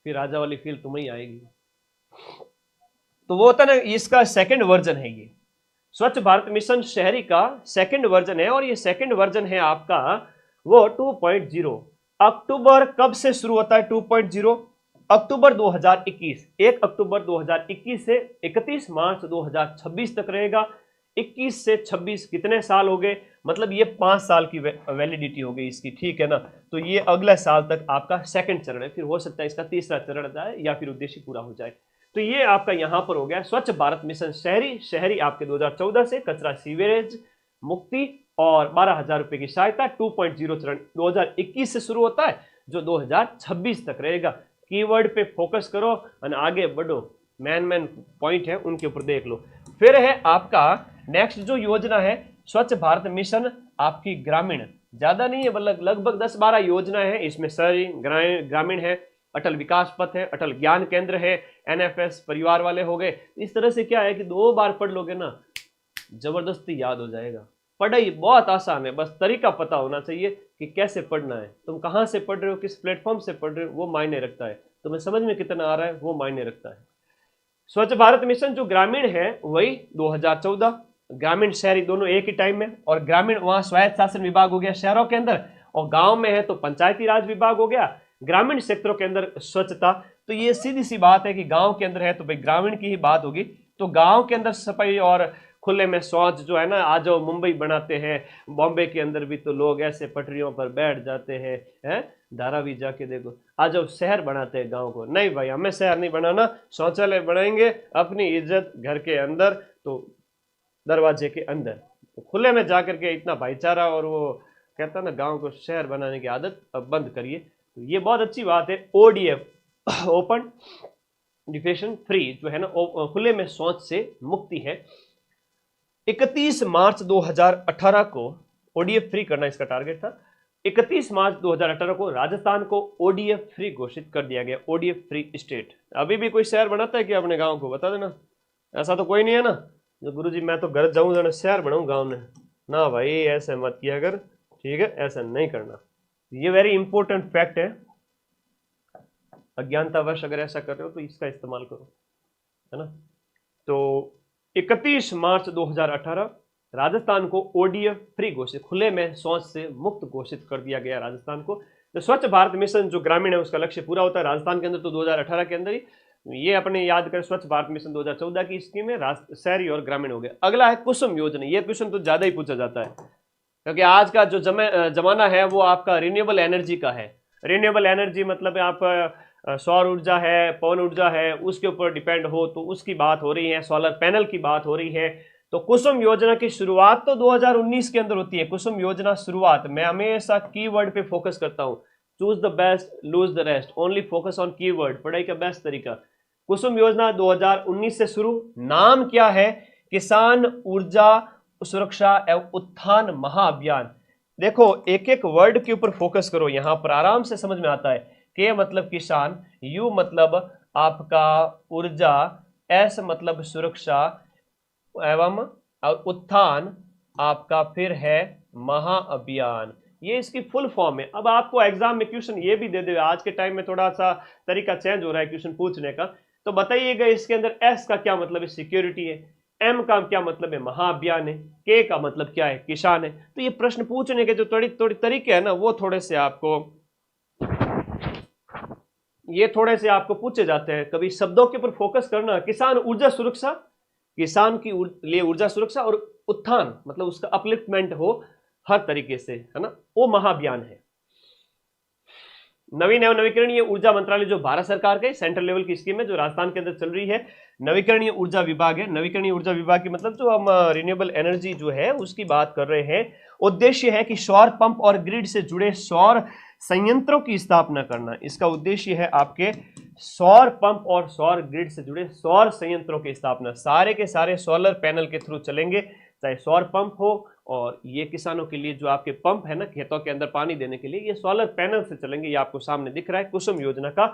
फिर राजा वाली फील तुम्हें आएगी। तो वो होता ना, इसका सेकंड वर्जन है ये, स्वच्छ भारत मिशन शहरी का सेकंड वर्जन है। और ये सेकंड वर्जन है आपका वो 2.0। अक्टूबर कब से शुरू होता है 2.0? अक्टूबर 2021, 1 अक्टूबर 2021 से 31 मार्च 2026 तक रहेगा। 21 से 26 कितने साल हो गए? मतलब ये 5 साल की वैलिडिटी हो गई इसकी, ठीक है ना। तो ये अगले साल तक आपका सेकंड चरण है, फिर हो सकता है इसका तीसरा चरण जाए या फिर उद्देश्य पूरा हो जाए। तो ये आपका यहां पर हो गया स्वच्छ भारत मिशन शहरी। शहरी आपके 2014 से कचरा सीवरेज मुक्ति और 12,000 रुपए की सहायता। 2.0 चरण 2021 से शुरू होता है, जो 2026 तक रहेगा। कीवर्ड पे फोकस करो और आगे बढ़ो, मैन पॉइंट है उनके ऊपर देख लो। फिर है आपका नेक्स्ट जो योजना है स्वच्छ भारत मिशन आपकी ग्रामीण, ज्यादा नहीं है, मतलब लगभग 10-12 योजना है इसमें। शहरी, ग्रामीण है, अटल विकास पथ है, अटल ज्ञान केंद्र है, NFS परिवार वाले हो गए। इस तरह से क्या है कि 2 बार पढ़ लोगे ना, जबरदस्ती याद हो जाएगा। पढ़ाई बहुत आसान है, बस तरीका पता होना चाहिए कि कैसे पढ़ना है। तुम कहां से पढ़ रहे हो, किस प्लेटफॉर्म से पढ़ रहे हो, वो मायने रखता है। तुम्हें समझ में कितना आ रहा है वो मायने रखता है। स्वच्छ भारत मिशन जो ग्रामीण है वही 2014, ग्रामीण शहरी दोनों एक ही टाइम में। और ग्रामीण वहां स्वायत्त शासन विभाग हो गया शहरों के अंदर, और गांव में है तो पंचायती राज विभाग हो गया। ग्रामीण क्षेत्रों के अंदर स्वच्छता, तो ये सीधी सी बात है कि गांव के अंदर है तो भाई ग्रामीण की ही बात होगी। तो गांव के अंदर सफाई और खुले में शौच जो है ना, आज मुंबई बनाते हैं, बॉम्बे के अंदर भी तो लोग ऐसे पटरियों पर बैठ जाते हैं, धारावी जाके देखो। आज शहर बनाते हैं गांव को, नहीं भाई हमें शहर नहीं बनाना, शौचालय बनाएंगे, अपनी इज्जत घर के अंदर, तो दरवाजे के अंदर, तो खुले में जाकर के इतना भाईचारा, और वो कहता ना गांव को शहर बनाने की आदत अब बंद करिए। तो ये बहुत अच्छी बात है। ODF ओपन डिफेकेशन फ्री जो है ना, खुले में शौच से मुक्ति है। 31 मार्च 2018 को ODF फ्री करना इसका टारगेट था। 31 मार्च 2018 को राजस्थान को ODF फ्री घोषित कर दिया गया, ODF फ्री स्टेट। अभी भी कोई शहर बनाता है कि अपने गांव को बता देना, ऐसा तो कोई नहीं है ना जो गुरुजी मैं तो घर जाऊं शहर बनाऊं गांव में, ना भाई ऐसे मत किया कर, ठीक है, ऐसा नहीं करना। ये वेरी इंपॉर्टेंट फैक्ट है। अज्ञानतावश अगर ऐसा कर रहे हो तो इसका इस्तेमाल करो, है ना। तो 31 मार्च 2018 राजस्थान को ODF फ्री घोषित, खुले में शौच से मुक्त घोषित कर दिया गया राजस्थान को। तो स्वच्छ भारत मिशन जो ग्रामीण है उसका लक्ष्य पूरा होता है राजस्थान के अंदर तो 2018 के अंदर ही। ये अपने याद करें, स्वच्छ भारत मिशन 2014 की स्कीम है, शहरी और ग्रामीण हो गया। अगला है कुसुम योजना। ये क्वेश्चन तो ज्यादा ही पूछा जाता है, क्योंकि आज का जो जमाना है वो आपका रिन्यूएबल एनर्जी का है। रिन्यूएबल एनर्जी मतलब आप सौर ऊर्जा है, पवन ऊर्जा है, उसके ऊपर डिपेंड हो, तो उसकी बात हो रही है, सोलर पैनल की बात हो रही है। तो कुसुम योजना की शुरुआत तो 2019 के अंदर होती है। कुसुम योजना शुरुआत, मैं हमेशा कीवर्ड पे फोकस करता हूं। Choose the best, lose the rest, only focus on keyword, पढ़ाई का बेस्ट तरीका। कुसुम योजना 2019 से शुरू। नाम क्या है? किसान ऊर्जा सुरक्षा एवं उत्थान महाअभियान। देखो एक एक वर्ड के ऊपर फोकस करो, यहां पर आराम से समझ में आता है। के मतलब किसान, यू मतलब आपका ऊर्जा, एस मतलब सुरक्षा एवं उत्थान आपका फिर है महाअभियान। ये इसकी फुल फॉर्म है। अब आपको एग्जाम में क्वेश्चन ये भी दे दे, आज के टाइम में थोड़ा सा तरीका चेंज हो रहा है क्वेश्चन पूछने का, तो बताइएगा इसके अंदर एस का क्या मतलब है? सिक्योरिटी है। एम का क्या मतलब है? महाअभियान है। के का मतलब क्या है? किसान है। तो ये प्रश्न पूछने के जो थोड़ी तरीके हैं ना, वो थोड़े से आपको पूछे जाते हैं। कभी शब्दों के ऊपर फोकस करना। किसान ऊर्जा सुरक्षा, किसान की लिए ऊर्जा सुरक्षा, और उत्थान मतलब उसका अपलिफ्टमेंट हो हर तरीके से, है ना, वो महाअभियान है। नवीन एवं नवीकरणीय ऊर्जा मंत्रालय जो भारत सरकार के सेंट्रल लेवल की स्कीम है, जो राजस्थान के अंदर चल रही है। नवीकरणीय ऊर्जा विभाग है। नवीकरणीय ऊर्जा विभाग की मतलब जो हम रिन्यूएबल एनर्जी जो है उसकी बात कर रहे हैं। उद्देश्य है कि सौर पंप और ग्रिड से जुड़े सौर संयंत्रों की स्थापना करना। इसका उद्देश्य है आपके सौर पंप और सौर ग्रिड से जुड़े सौर संयंत्रों की स्थापना। सारे के सारे सोलर पैनल के थ्रू चलेंगे, चाहे सौर पंप हो, और ये किसानों के लिए जो आपके पंप है ना खेतों के अंदर पानी देने के लिए, ये सोलर पैनल से चलेंगे। ये आपको सामने दिख रहा है। कुसुम योजना का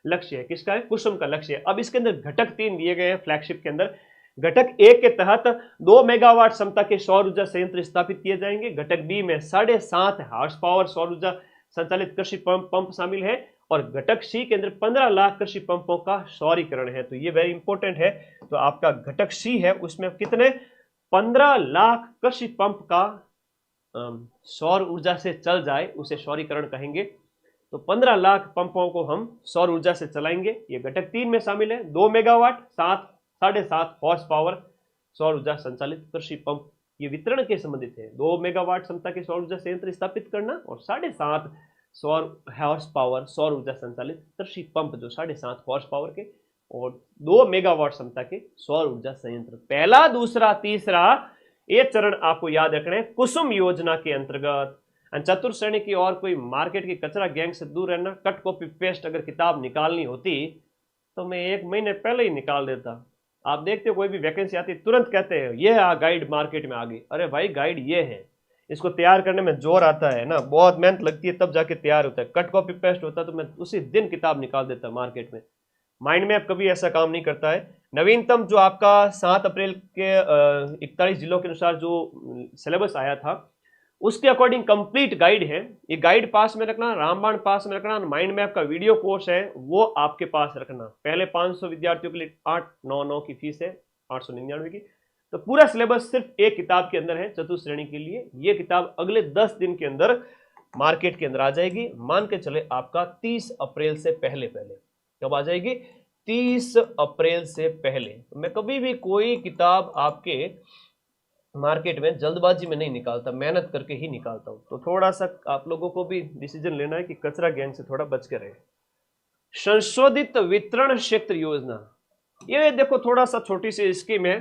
लक्ष्य है। किसका है? कुसुम का लक्ष्य है। अब इसके अंदर घटक 3 दिए गए हैं फ्लैगशिप के अंदर। घटक ए के तहत 2 मेगावाट क्षमता के सौर ऊर्जा संयंत्र स्थापित किए जाएंगे। घटक बी में 7.5 हॉर्स पावर सौर ऊर्जा संचालित कृषि पंप शामिल है, और घटक सी के अंदर 15 लाख कृषि पंपों का सौरीकरण है। तो ये वेरी इंपॉर्टेंट है। तो आपका घटक सी है, उसमें कितने? 15 लाख कृषि पंप का सौर ऊर्जा से चल जाए, उसे सौरीकरण कहेंगे। तो 15 लाख पंपों को हम सौर ऊर्जा से चलाएंगे। ये घटक 3 में शामिल है। 2 मेगावाट 7.5 हॉर्स पावर सौर ऊर्जा संचालित कृषि पंप, ये वितरण के संबंधित है। 2 मेगावाट क्षमता के सौर ऊर्जा संयंत्र स्थापित करना, और 7.5 सौर हॉर्स पावर सौर ऊर्जा संचालित कृषि पंप, जो 7.5 हॉर्स पावर के और 2 मेगावाट क्षमता के सौर ऊर्जा संयंत्र। पहला, दूसरा, तीसरा ये चरण आपको याद रखने हैं कुसुम योजना के अंतर्गत। चतुर्थ श्रेणी की और कोई मार्केट की कचरा गैंग से दूर रहना। कट कॉपी पेस्ट अगर किताब निकालनी होती तो मैं 1 महीने पहले ही निकाल देता। आप देखते हो कोई भी वैकेंसी आती तुरंत कहते हैं ये गाइड मार्केट में आ गई। अरे भाई गाइड ये है, इसको तैयार करने में जोर आता है ना, बहुत मेहनत लगती है, तब जाके तैयार होता है। कट कॉपी पेस्ट होता तो मैं उसी दिन किताब निकाल देता मार्केट में। माइंड मैप कभी ऐसा काम नहीं करता है। नवीनतम जो आपका 7 अप्रैल के 41 जिलों के अनुसार जो सिलेबस आया था उसके अकॉर्डिंग कंप्लीट गाइड है। ये गाइड पास में रखना, रामबाण पास में रखना, माइंड मैप का वीडियो कोर्स है वो आपके पास रखना। पहले 500 विद्यार्थियों के लिए 899 की फीस है, 899 की। तो पूरा सिलेबस सिर्फ एक किताब के अंदर है चतुर्थ श्रेणी के लिए। ये किताब अगले 10 दिन के अंदर मार्केट के अंदर आ जाएगी। मान के चले आपका 30 अप्रैल से पहले कब आ जाएगी? 30 अप्रैल से पहले। मैं कभी भी कोई किताब आपके मार्केट में जल्दबाजी में नहीं निकालता, मेहनत करके ही निकालता हूं। तो थोड़ा सा आप लोगों को भी डिसीजन लेना है कि कचरा गैंग से थोड़ा बच के रहे। संशोधित वितरण क्षेत्र योजना, ये देखो थोड़ा सा छोटी सी स्कीम है।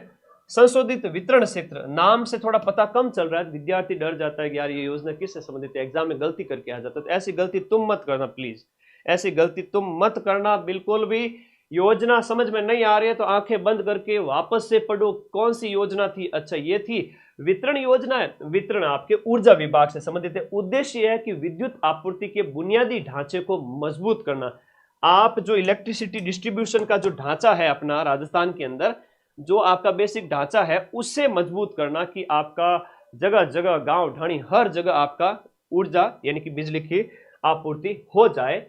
संशोधित वितरण क्षेत्र नाम से थोड़ा पता कम चल रहा है, विद्यार्थी डर जाता है कि यार ये योजना किससे संबंधित है, एग्जाम में गलती करके आ जाता है। तो ऐसी गलती तुम मत करना प्लीज, ऐसी गलती तुम मत करना बिल्कुल भी। योजना समझ में नहीं आ रही है तो आंखें बंद करके वापस से पढ़ो कौन सी योजना थी। अच्छा ये थी वितरण योजना है। वितरण आपके ऊर्जा विभाग से संबंधित है। उद्देश्य है कि विद्युत आपूर्ति के बुनियादी ढांचे को मजबूत करना। आप जो इलेक्ट्रिसिटी डिस्ट्रीब्यूशन का जो ढांचा है अपना राजस्थान के अंदर, जो आपका बेसिक ढांचा है उससे मजबूत करना कि आपका जगह जगह गांव ढाणी हर जगह आपका ऊर्जा यानी कि बिजली की आपूर्ति हो जाए।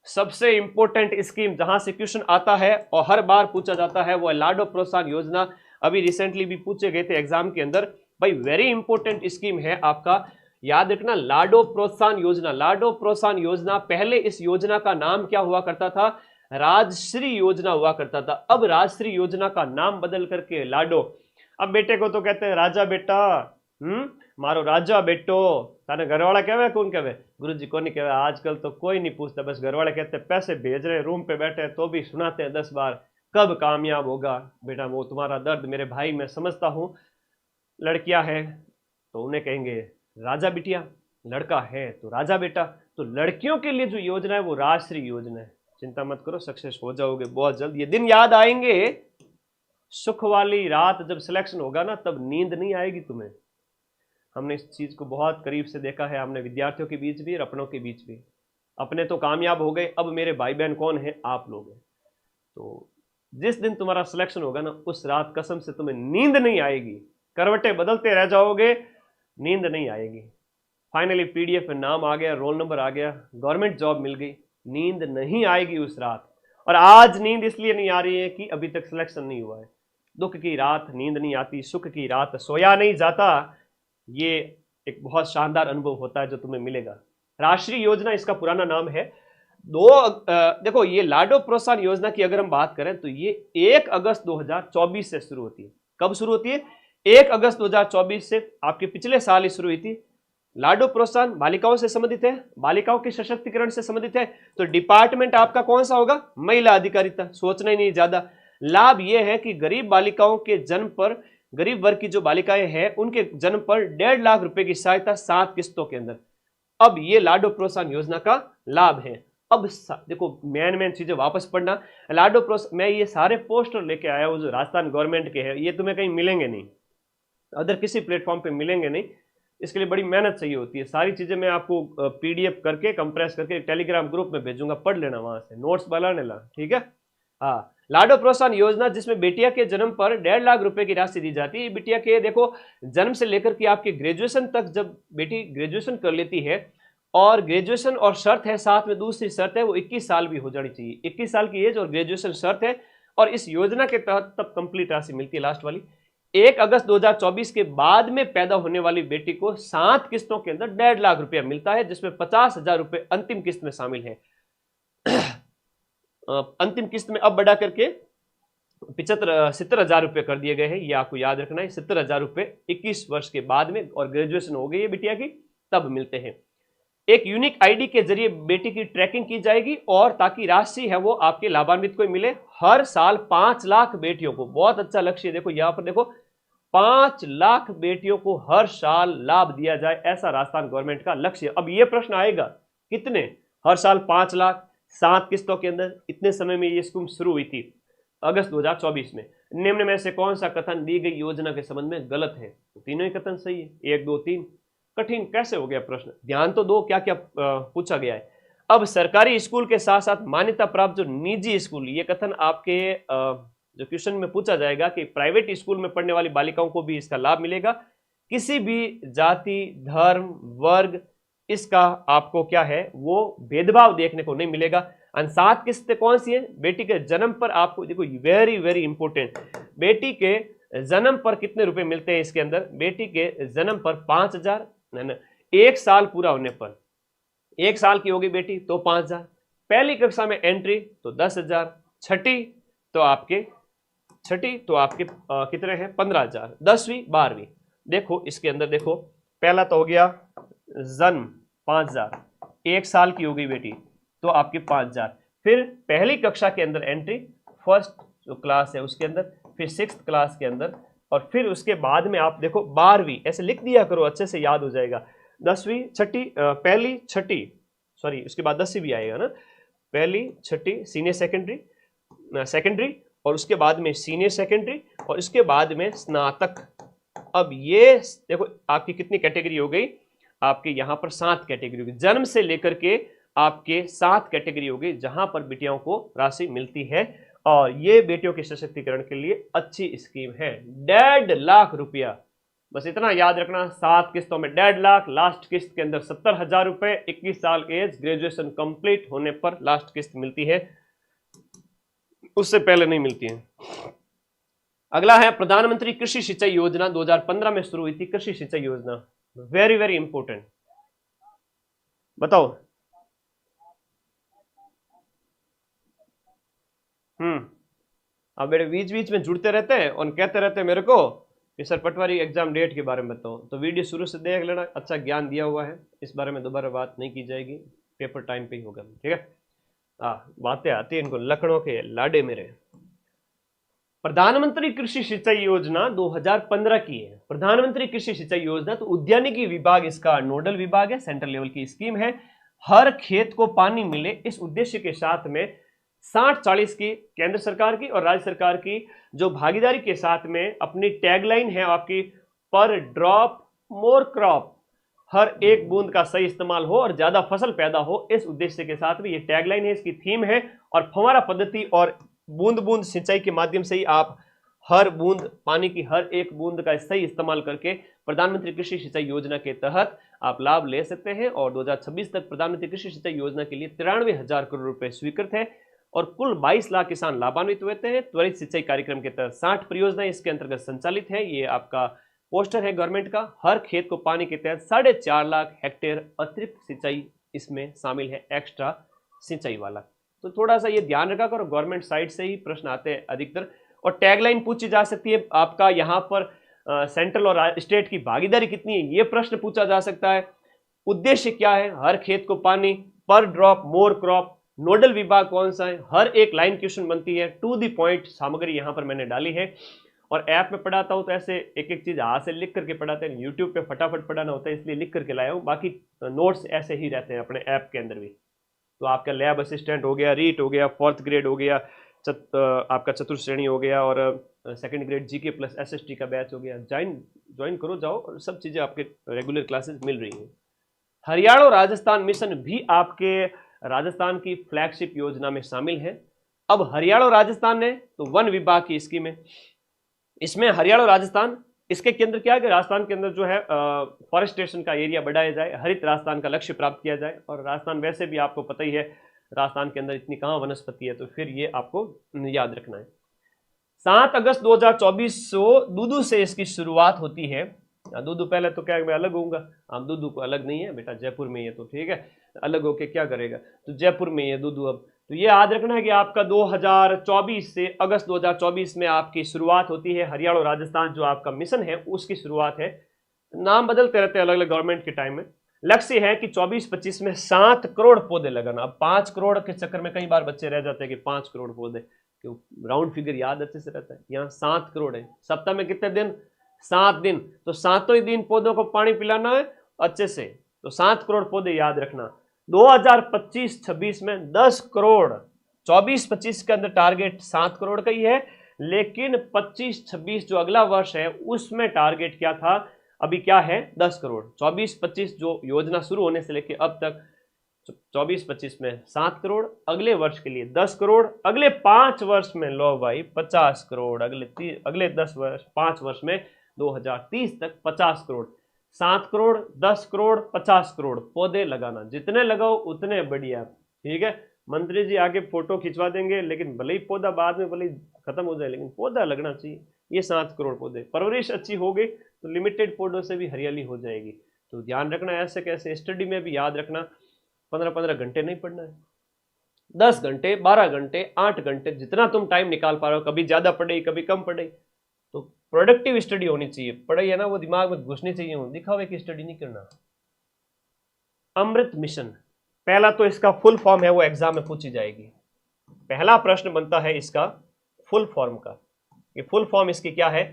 सबसे इंपॉर्टेंट स्कीम जहां से क्वेश्चन आता है और हर बार पूछा जाता है वो है लाडो प्रोत्साहन योजना। अभी रिसेंटली भी पूछे गए थे एग्जाम के अंदर। भाई वेरी इंपॉर्टेंट स्कीम है आपका, याद रखना लाडो प्रोत्साहन योजना। लाडो प्रोत्साहन योजना, पहले इस योजना का नाम क्या हुआ करता था? राजश्री योजना हुआ करता था। अब राजश्री योजना का नाम बदल करके लाडो। अब बेटे को तो कहते हैं राजा बेटा, मारो राजा बेटो। ताने घरवाला कहवे कौन कहवे? गुरुजी को नहीं कहवे। आजकल तो कोई नहीं पूछता, बस घरवाले कहते हैं पैसे भेज रहे, रूम पे बैठे तो भी सुनाते हैं 10 बार कब कामयाब होगा बेटा। वो तुम्हारा दर्द मेरे भाई मैं समझता हूँ। लड़कियां हैं तो उन्हें कहेंगे राजा बिटिया, लड़का है तो राजा बेटा। तो लड़कियों के लिए जो योजना है वो राजश्री योजना है। चिंता मत करो, सक्सेस हो जाओगे बहुत जल्द। ये दिन याद आएंगे, सुख वाली रात जब सिलेक्शन होगा ना, तब नींद नहीं आएगी तुम्हें। हमने इस चीज को बहुत करीब से देखा है, हमने विद्यार्थियों के बीच भी और अपनों के बीच भी। अपने तो कामयाब हो गए, अब मेरे भाई बहन कौन है? आप लोग हैं। तो जिस दिन तुम्हारा सिलेक्शन होगा ना, उस रात कसम से तुम्हें नींद नहीं आएगी, करवटें बदलते रह जाओगे, नींद नहीं आएगी। फाइनली पीडीएफ में नाम आ गया, रोल नंबर आ गया, गवर्नमेंट जॉब मिल गई, नींद नहीं आएगी उस रात। और आज नींद इसलिए नहीं आ रही है कि अभी तक सिलेक्शन नहीं हुआ है। दुख की रात नींद नहीं आती, सुख की रात सोया नहीं जाता। ये एक बहुत शानदार अनुभव होता है जो तुम्हें मिलेगा। राष्ट्रीय योजना इसका पुराना नाम है। देखो, ये लाडो प्रोत्साहन योजना की अगर हम बात करें तो ये 1 अगस्त 2024 से शुरू होती है। कब शुरू होती है? 1 अगस्त 2024 से। आपके पिछले साल ही शुरू हुई थी। लाडो प्रोत्साहन बालिकाओं से संबंधित है, बालिकाओं के सशक्तिकरण से संबंधित है। तो डिपार्टमेंट आपका कौन सा होगा? महिला अधिकारिता। सोचना ही नहीं ज्यादा। लाभ यह है कि गरीब बालिकाओं के जन्म पर, गरीब वर्ग की जो बालिकाएं हैं उनके जन्म पर 1.5 लाख रुपए की सहायता 7 किस्तों के अंदर। अब ये लाडो प्रोत्साहन योजना का लाभ है। अब देखो, मेन चीजें वापस पढ़ना। लाडो प्रोत्साहन, मैं ये सारे पोस्टर लेके आया हूं जो राजस्थान गवर्नमेंट के हैं। ये तुम्हें कहीं मिलेंगे नहीं, अदर किसी प्लेटफॉर्म पे मिलेंगे नहीं। इसके लिए बड़ी मेहनत चाहिए होती है। सारी चीजें मैं आपको पीडीएफ करके कंप्रेस करके टेलीग्राम ग्रुप में भेजूंगा, पढ़ लेना, वहां से नोट्स बनाने ला, ठीक है। हाँ, लाडो प्रोत्साहन योजना जिसमें बेटिया के जन्म पर 1.5 लाख रुपए की राशि दी जाती है। बेटिया के देखो जन्म से लेकर के आपके ग्रेजुएशन तक, जब बेटी ग्रेजुएशन कर लेती है, और ग्रेजुएशन और शर्त है साथ में, दूसरी शर्त है वो 21 साल भी हो जानी चाहिए। 21 साल की एज और ग्रेजुएशन शर्त है। और इस योजना के तहत तब कंप्लीट राशि मिलती है लास्ट वाली। 1 अगस्त 2024 के बाद में पैदा होने वाली बेटी को 7 किस्तों के अंदर 1.5 लाख रुपया मिलता है, जिसमें 50,000 रुपए अंतिम किस्त में शामिल है। अंतिम किस्त में अब बढ़ा करके 70,000 रुपए कर दिए गए हैं। ये आपको याद रखना है। 70,000 रुपए 21 वर्ष के बाद में, और ग्रेजुएशन हो गई है बिटिया की, तब मिलते हैं। एक यूनिक आईडी के जरिए बेटी की ट्रैकिंग की जाएगी, और ताकि राशि है वो आपके लाभान्वित को मिले। हर साल 5 लाख बेटियों को, बहुत अच्छा लक्ष्य है। देखो यहां पर देखो, 5 लाख बेटियों को हर साल लाभ दिया जाए, ऐसा राजस्थान गवर्नमेंट का लक्ष्य। अब ये प्रश्न आएगा, कितने? हर साल 5 लाख, 7 किस्तों के अंदर। इतने समय में ये स्कीम शुरू हुई थी, अगस्त 2024 में। निम्न में से कौन सा कथन दी गई योजना के संबंध में गलत है? तो तीनों ही कथन सही है, 1, 2, 3। कठिन कैसे हो गया प्रश्न? ध्यान तो दो क्या क्या पूछा गया है। अब सरकारी स्कूल के साथ साथ मान्यता प्राप्त जो निजी स्कूल, ये कथन आपके जो क्वेश्चन में पूछा जाएगा कि प्राइवेट स्कूल में पढ़ने वाली बालिकाओं को भी इसका लाभ मिलेगा। किसी भी जाति, धर्म, वर्ग, इसका आपको क्या है वो भेदभाव देखने को नहीं मिलेगा। 7 किस्तें कौन सी है? बेटी के जन्म पर आपको, देखो वेरी वेरी इंपॉर्टेंट, बेटी के जन्म पर कितने रुपए मिलते हैं इसके अंदर? बेटी के जन्म पर 5,000, 1 साल पूरा होने पर, 1 साल की होगी बेटी तो 5,000, पहली कक्षा में एंट्री तो 10,000, छठी तो आपके कितने हैं? 15,000, 10वीं 12वीं। देखो इसके अंदर देखो, पहला तो हो गया जन्म 5,000, 1 साल की हो गई बेटी तो आपके 5,000। फिर पहली कक्षा के अंदर एंट्री, फर्स्ट जो क्लास है उसके अंदर, फिर 6th क्लास के अंदर, और फिर उसके बाद में आप देखो 12वीं। ऐसे लिख दिया करो, अच्छे से याद हो जाएगा। 10वीं, छठी, पहली, छठी, सॉरी उसके बाद 10वीं भी आएगा ना। पहली, छठी, सीनियर सेकेंडरी, और उसके बाद में सीनियर सेकेंडरी, और उसके बाद में स्नातक। अब ये देखो आपकी कितनी कैटेगरी हो गई? आपके यहां पर 7 कैटेगरी होगी। जन्म से लेकर के आपके 7 कैटेगरी हो गई जहां पर बेटियों को राशि मिलती है, और ये बेटियों के सशक्तिकरण के लिए अच्छी स्कीम है। 1.5 लाख रुपया, बस इतना याद रखना। 7 किस्तों में 1.5 लाख, लास्ट किस्त के अंदर 70,000 रुपए, 21 साल एज, ग्रेजुएशन कंप्लीट होने पर लास्ट किस्त मिलती है, उससे पहले नहीं मिलती है। अगला है प्रधानमंत्री कृषि सिंचाई योजना, 2015 में शुरू हुई थी कृषि सिंचाई योजना। वेरी वेरी इंपॉर्टेंट, बताओ अब मेरे बीच बीच में जुड़ते रहते हैं और कहते रहते हैं मेरे को कि सर पटवारी एग्जाम डेट के बारे में बताओ, तो वीडियो शुरू से देख लेना, अच्छा ज्ञान दिया हुआ है, इस बारे में दोबारा बात नहीं की जाएगी, पेपर टाइम पे ही होगा, ठीक है। बातें आती है इनको लकड़ों के लाडे मेरे। प्रधानमंत्री कृषि सिंचाई योजना 2015 की है। प्रधानमंत्री कृषि सिंचाई योजना तो उद्यानिकी विभाग इसका नोडल विभाग है, सेंट्रल लेवल की स्कीम है। हर खेत को पानी मिले इस उद्देश्य के साथ में 60-40 की केंद्र सरकार की और राज्य सरकार की जो भागीदारी के साथ में अपनी टैगलाइन है आपकी, पर ड्रॉप मोर क्रॉप, हर एक बूंद का सही इस्तेमाल हो और ज्यादा फसल पैदा हो, इस उद्देश्य के साथ में ये टैगलाइन है, इसकी थीम है। और फव्वारा पद्धति और बूंद बूंद सिंचाई के माध्यम से ही आप हर बूंद पानी की हर एक बूंद का सही इस्तेमाल करके प्रधानमंत्री कृषि सिंचाई योजना के तहत आप लाभ ले सकते हैं। और 2026 तक प्रधानमंत्री कृषि सिंचाई योजना के लिए 93,000 करोड़ रुपए स्वीकृत है और कुल 22 लाख किसान लाभान्वित हुए हैं। त्वरित सिंचाई कार्यक्रम के तहत 60 परियोजनाएं इसके अंतर्गत संचालित है। ये आपका पोस्टर है गवर्नमेंट का। हर खेत को पानी के तहत 4.5 लाख हेक्टेयर अतिरिक्त सिंचाई इसमें शामिल है, एक्स्ट्रा सिंचाई वाला। तो थोड़ा सा ये ध्यान रखा करो, गवर्नमेंट साइड से ही प्रश्न आते हैं अधिकतर। और टैगलाइन पूछी जा सकती है आपका यहाँ पर सेंट्रल और स्टेट की भागीदारी कितनी है, ये प्रश्न पूछा जा सकता है। उद्देश्य क्या है, हर खेत को पानी, पर ड्रॉप मोर क्रॉप, नोडल विभाग कौन सा है, हर एक लाइन क्वेश्चन बनती है। टू द पॉइंट सामग्री यहाँ पर मैंने डाली है। और ऐप में पढ़ाता हूँ तो ऐसे एक एक चीज हाथ से लिख करके पढ़ाते हैं, यूट्यूब पे फटाफट पढ़ाना होता है इसलिए लिख करके लाया हूँ, बाकी नोट्स ऐसे ही रहते हैं अपने ऐप के अंदर भी। तो आपका लैब असिस्टेंट हो गया, रीट हो गया, 4th ग्रेड हो गया, आपका चतुर्थ श्रेणी हो गया और 2nd grade GK plus SST का बैच हो गया। ज्वाइन करो, जाओ, और सब चीज़ें आपके रेगुलर क्लासेस मिल रही हैं। हरियाणा और राजस्थान मिशन भी आपके राजस्थान की फ्लैगशिप योजना में शामिल है। अब हरियाणा और राजस्थान ने तो वन विभाग की स्कीम है, इसमें हरियाणा और राजस्थान, इसके केंद्र क्या है कि राजस्थान के अंदर जो है फॉरेस्टेशन का एरिया बढ़ाया जाए, हरित राजस्थान का लक्ष्य प्राप्त किया जाए। और राजस्थान वैसे भी आपको पता ही है राजस्थान के अंदर इतनी कहाँ वनस्पति है, तो फिर ये आपको याद रखना है। 7 अगस्त 2024 को दूदू से इसकी शुरुआत होती है। दूदू पहले तो क्या मैं अलग होऊंगा, हम दूदू को अलग नहीं है बेटा, जयपुर में ही है, तो ठीक है, अलग होके क्या करेगा, तो जयपुर में ही है दूदू। अब तो ये याद रखना है कि आपका 2024 से अगस्त 2024 में आपकी शुरुआत होती है। हरियाणा और राजस्थान जो आपका मिशन है उसकी शुरुआत है। नाम बदलते रहते हैं अलग अलग गवर्नमेंट के टाइम में। लक्ष्य है कि 24-25 में 7 करोड़ पौधे लगाना। अब 5 करोड़ के चक्कर में कई बार बच्चे रह जाते हैं कि 5 करोड़ पौधे, क्यों राउंड फिगर याद अच्छे से रहता है। यहाँ 7 करोड़ है, सप्ताह में कितने दिन, 7 दिन, तो 7 ही दिन पौधों को पानी पिलाना है अच्छे से, तो 7 करोड़ पौधे याद रखना। 2025-26 में 10 करोड़, 24-25 के अंदर टारगेट 7 करोड़ का ही है, लेकिन 25-26 जो अगला वर्ष है उसमें टारगेट क्या था, अभी क्या है 10 करोड़। 24-25 जो योजना शुरू होने से लेकर अब तक 24-25 में 7 करोड़, अगले वर्ष के लिए 10 करोड़, अगले 5 वर्ष में लो भाई 50 करोड़, अगले 5 वर्ष में 2030 तक 50 करोड़। 7 करोड़, 10 करोड़, 50 करोड़ पौधे लगाना, जितने लगाओ उतने बढ़िया, ठीक है। मंत्री जी आगे फोटो खिंचवा देंगे, लेकिन भले ही पौधा बाद में भले ही खत्म हो जाए, लेकिन पौधा लगना चाहिए। ये 7 करोड़ पौधे, परवरिश अच्छी हो गई तो लिमिटेड पौधों से भी हरियाली हो जाएगी। तो ध्यान रखना, ऐसे कैसे स्टडी में भी याद रखना, 15-15 घंटे नहीं पढ़ना है, 10 घंटे, 12 घंटे, 8 घंटे, जितना तुम टाइम निकाल पा रहे हो, कभी ज्यादा पढ़े कभी कम पढ़े, तो प्रोडक्टिव स्टडी होनी चाहिए। पढ़ाई है ना वो दिमाग में घुसनी चाहिए, दिखावे की स्टडी नहीं करना। अमृत मिशन, पहला तो इसका फुल फॉर्म है वो एग्जाम में पूछी जाएगी। पहला प्रश्न बनता है इसका फुल फॉर्म का। ये फुल फॉर्म इसकी क्या है,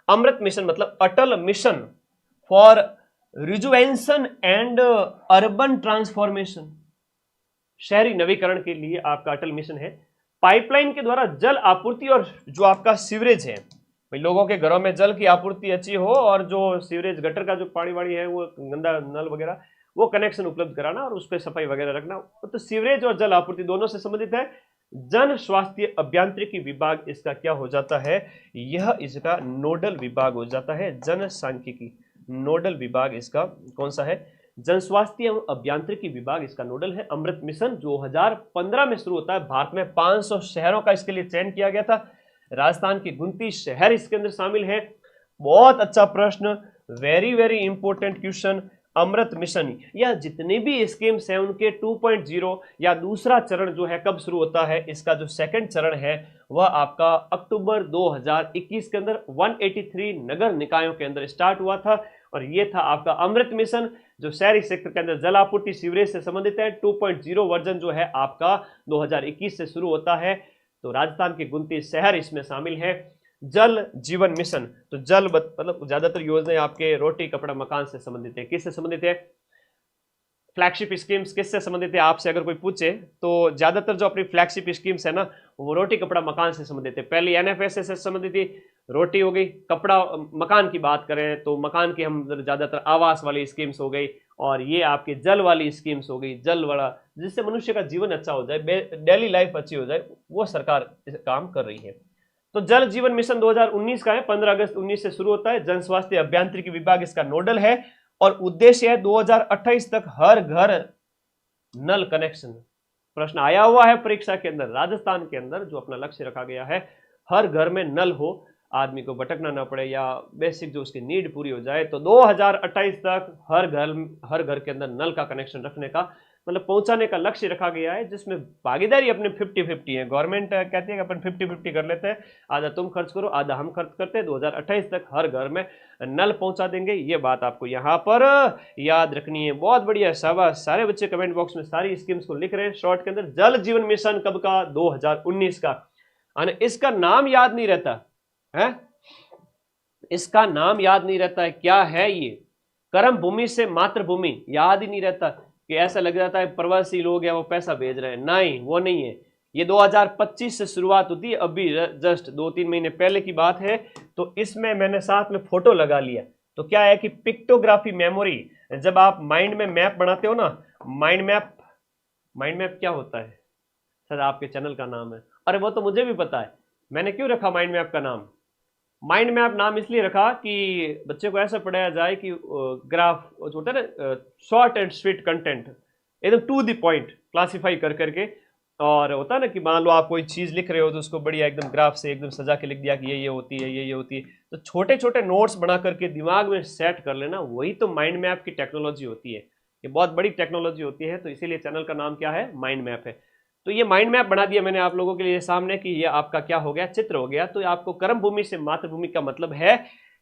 अमृत मिशन मतलब Atal mission for rejuvenation and urban transformation, शहरी नवीकरण के लिए आपका अटल मिशन है। पाइपलाइन के द्वारा जल आपूर्ति और जो आपका सीवरेज है, भाई लोगों के घरों में जल की आपूर्ति अच्छी हो और जो सीवरेज गटर का जो पानी वाणी है वो गंदा नल वगैरह वो कनेक्शन उपलब्ध कराना और उस पर सफाई वगैरह रखना, तो सीवरेज और जल आपूर्ति दोनों से संबंधित है। जन स्वास्थ्य अभियांत्रिकी विभाग इसका क्या हो जाता है, यह इसका नोडल विभाग हो जाता है। जन सांख्यिकी नोडल विभाग इसका कौन सा है, जन स्वास्थ्य एवं अभियांत्रिकी विभाग इसका नोडल है। अमृत मिशन 2015 में शुरू होता है। भारत में 500 शहरों का इसके लिए चयन किया गया था। राजस्थान के 29 शहर इसके अंदर शामिल है। बहुत अच्छा प्रश्न, वेरी वेरी इंपॉर्टेंट क्वेश्चन। अमृत मिशन, या जितने भी स्कीम्स हैं उनके 2.0 या दूसरा चरण जो है कब शुरू होता है, इसका जो सेकंड चरण है वह आपका अक्टूबर 2021 के अंदर 183 नगर निकायों के अंदर स्टार्ट हुआ था। और ये था आपका अमृत मिशन जो शहरी सेक्टर के अंदर जल आपूर्ति सीवरेज से संबंधित है। 2.0 वर्जन जो है आपका 2021 से शुरू होता है। तो राजस्थान के 29 शहर इसमें शामिल है। जल जीवन मिशन, तो जल मतलब ज्यादातर योजनाएं आपके रोटी कपड़ा मकान से संबंधित है। किससे संबंधित है? फ्लैगशिप स्कीम्स किससे संबंधित है आपसे अगर कोई पूछे तो ज्यादातर जो अपनी फ्लैगशिप स्कीम्स है ना वो रोटी कपड़ा मकान से संबंधित है। पहली एनएफएसएस से संबंधित थी, रोटी हो गई, कपड़ा मकान की बात करें तो मकान की हम ज्यादातर आवास वाली स्कीम्स हो गई, और ये आपके जल वाली स्कीम्स हो गई, जल वाला जिससे मनुष्य का जीवन अच्छा हो जाए, डेली लाइफ अच्छी हो जाए, वो सरकार इस काम कर रही है। तो जल जीवन मिशन 2019 का है, 15 अगस्त 19 से शुरू होता है। जन स्वास्थ्य अभियांत्रिकी विभाग इसका नोडल है और उद्देश्य है 2028 तक हर घर नल कनेक्शन। प्रश्न आया हुआ है परीक्षा के अंदर, राजस्थान के अंदर जो अपना लक्ष्य रखा गया है हर घर में नल हो, आदमी को भटकना ना पड़े या बेसिक जो उसकी नीड पूरी हो जाए। तो 2028 तक हर घर के अंदर नल का कनेक्शन रखने का मतलब पहुंचाने का लक्ष्य रखा गया है, जिसमें भागीदारी अपने 50-50 है। गवर्नमेंट कहती है कि अपन 50-50 कर लेते हैं, आधा तुम खर्च करो आधा हम खर्च करते हैं। 2028 तक हर घर में नल पहुंचा देंगे, ये बात आपको यहाँ पर याद रखनी है। बहुत बढ़िया, शाबाश, सारे बच्चे कमेंट बॉक्स में सारी स्कीम्स को लिख रहे हैं शॉर्ट के अंदर। जल जीवन मिशन कब का? 2019 का। इसका नाम याद नहीं रहता है, इसका नाम याद नहीं रहता है, क्या है ये? कर्म भूमि से मातृभूमि, याद ही नहीं रहता कि ऐसा लग जाता है प्रवासी लोग हैं वो पैसा भेज रहे हैं, नहीं वो नहीं है। ये 2025 से शुरुआत होती है, अभी जस्ट 2-3 महीने पहले की बात है। तो इसमें मैंने साथ में फोटो लगा लिया। तो क्या है कि पिक्टोग्राफी मेमोरी, जब आप माइंड में मैप बनाते हो ना, माइंड मैप क्या होता है सर? आपके चैनल का नाम है, अरे वो तो मुझे भी पता है। मैंने क्यों रखा माइंड मैप का नाम? माइंड मैप नाम इसलिए रखा कि बच्चे को ऐसा पढ़ाया जाए कि ग्राफ जो होता है ना, शॉर्ट एंड स्वीट कंटेंट, एकदम टू द पॉइंट क्लासिफाई कर करके। और होता है ना कि मान लो आप कोई चीज़ लिख रहे हो तो उसको बढ़िया एकदम ग्राफ से एकदम सजा के लिख दिया कि ये होती है, ये होती है। तो छोटे छोटे नोट्स बना करके दिमाग में सेट कर लेना, वही तो माइंड मैप की टेक्नोलॉजी होती है। ये बहुत बड़ी टेक्नोलॉजी होती है, तो इसीलिए चैनल का नाम क्या है? माइंड मैप है। तो ये माइंड मैप बना दिया मैंने आप लोगों के लिए सामने कि ये आपका क्या हो गया? चित्र हो गया। तो आपको कर्म भूमि से मातृभूमि का मतलब है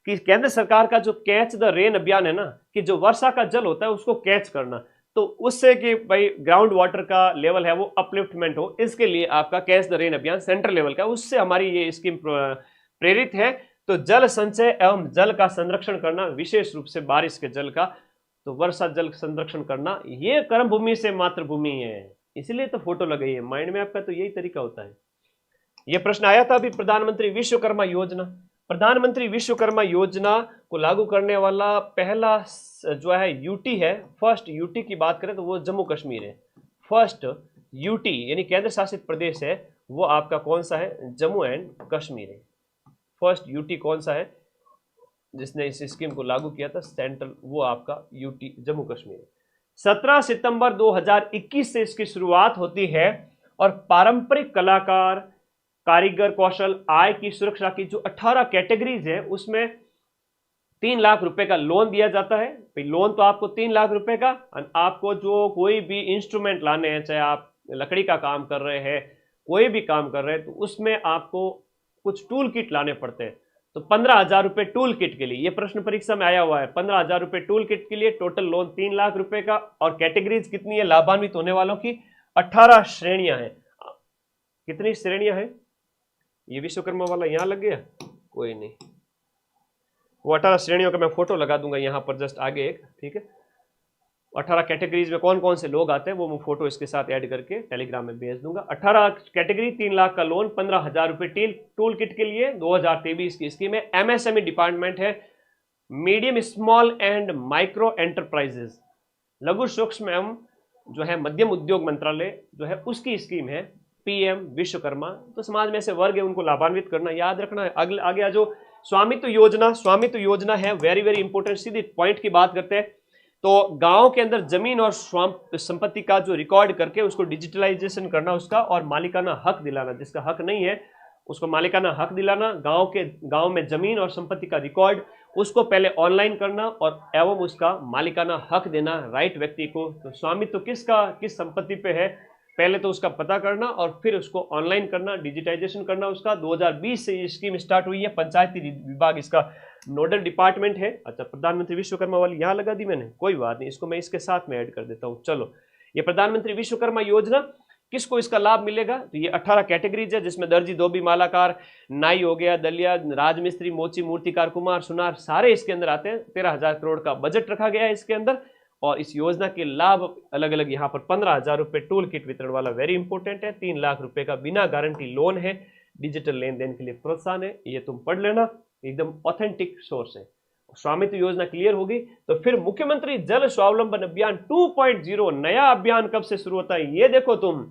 कि केंद्र सरकार का जो कैच द रेन अभियान है ना, कि जो वर्षा का जल होता है उसको कैच करना, तो उससे कि भाई ग्राउंड वाटर का लेवल है वो अपलिफ्टमेंट हो, इसके लिए आपका कैच द रेन अभियान सेंट्रल लेवल का, उससे हमारी ये स्कीम प्रेरित है। तो जल संचय एवं जल का संरक्षण करना, विशेष रूप से बारिश के जल का, तो वर्षा जल संरक्षण करना, ये कर्म भूमि से मातृभूमि है, इसलिए तो फोटो लगाई है। माइंड मैप का तो यही तरीका होता है। यह प्रश्न आया था अभी, प्रधानमंत्री विश्वकर्मा योजना। प्रधानमंत्री विश्वकर्मा योजना को लागू करने वाला पहला जो है यूटी है, फर्स्ट यूटी की बात करें तो वो जम्मू कश्मीर है। फर्स्ट यूटी यानी केंद्र शासित प्रदेश है वो आपका कौन सा है? जम्मू एंड कश्मीर है। फर्स्ट यूटी कौन सा है जिसने इस स्कीम को लागू किया था सेंट्रल? वो आपका यूटी जम्मू कश्मीर है। 17 सितंबर 2021 से इसकी शुरुआत होती है और पारंपरिक कलाकार, कारीगर कौशल, आय की सुरक्षा की जो 18 कैटेगरीज है उसमें 3 लाख रुपए का लोन दिया जाता है। लोन तो आपको 3 लाख रुपए का, आपको जो कोई भी इंस्ट्रूमेंट लाने हैं, चाहे आप लकड़ी का काम कर रहे हैं, कोई भी काम कर रहे हैं, तो उसमें आपको कुछ टूल किट लाने पड़ते हैं। तो 15,000 रुपए टूल किट के लिए, ये प्रश्न परीक्षा में आया हुआ है, 15,000 रुपए टूल किट के लिए, टोटल लोन 3 लाख रुपए का। और कैटेगरीज कितनी है लाभान्वित होने वालों की? 18 श्रेणियां हैं। कितनी श्रेणियां हैं? ये विश्वकर्मा वाला यहां लग गया, कोई नहीं, वो 18 श्रेणियों का मैं फोटो लगा दूंगा यहां पर जस्ट आगे एक, ठीक है। 18 कैटेगरीज में कौन कौन से लोग आते हैं वो मैं फोटो इसके साथ ऐड करके टेलीग्राम में भेज दूंगा। 18 कैटेगरी, 3 लाख का लोन, 15,000 रुपए टूल किट के लिए। 2023 की स्कीम है। एमएसएमई डिपार्टमेंट है, medium small and micro enterprises, लघु सूक्ष्म एवं जो है मध्यम उद्योग मंत्रालय जो है उसकी स्कीम है पीएम विश्वकर्मा। तो समाज में ऐसे वर्ग है उनको लाभान्वित करना, याद रखना है। आगे जो स्वामित्व योजना है, वेरी वेरी इंपॉर्टेंट, सीधी पॉइंट की बात करते हैं। तो गांव के अंदर जमीन और संपत्ति का जो रिकॉर्ड करके उसको डिजिटलाइजेशन करना उसका, और मालिकाना हक दिलाना, जिसका हक नहीं है उसको मालिकाना हक दिलाना। गांव में जमीन और संपत्ति का रिकॉर्ड उसको पहले ऑनलाइन करना और एवं उसका मालिकाना हक देना राइट व्यक्ति को। तो स्वामित्व किसका किस संपत्ति पे है, पहले तो उसका पता करना और फिर उसको ऑनलाइन करना, डिजिटाइजेशन करना उसका। 2020 से ये स्कीम स्टार्ट हुई है, पंचायती विभाग इसका नोडल डिपार्टमेंट है। अच्छा, प्रधानमंत्री विश्वकर्मा वाली यहाँ लगा दी मैंने, कोई बात नहीं, इसको मैं इसके साथ में ऐड कर देता हूँ। चलो, ये प्रधानमंत्री विश्वकर्मा योजना, किसको इसका लाभ मिलेगा, तो ये 18 कैटेगरीज है, जिसमें दर्जी, धोबी, मालाकार, नाई हो गया, दलिया, राजमिस्त्री, मोची, मूर्तिकार, कुमार, सुनार, सारे इसके अंदर आते हैं। 13,000 करोड़ का बजट रखा गया है इसके अंदर। और इस योजना के लाभ अलग अलग, यहाँ पर 15,000 रुपए टूल किट वितरण वाला वेरी इंपॉर्टेंट है, 3 लाख रुपए का बिना गारंटी लोन है, डिजिटल लेन देन के लिए प्रोत्साहन है, ये तुम पढ़ लेना, एकदम ऑथेंटिक सोर्स है। स्वामित्व योजना क्लियर होगी तो फिर मुख्यमंत्री जल स्वावलंबन अभियान 2.0 नया अभियान कब से शुरू होता है, ये देखो तुम,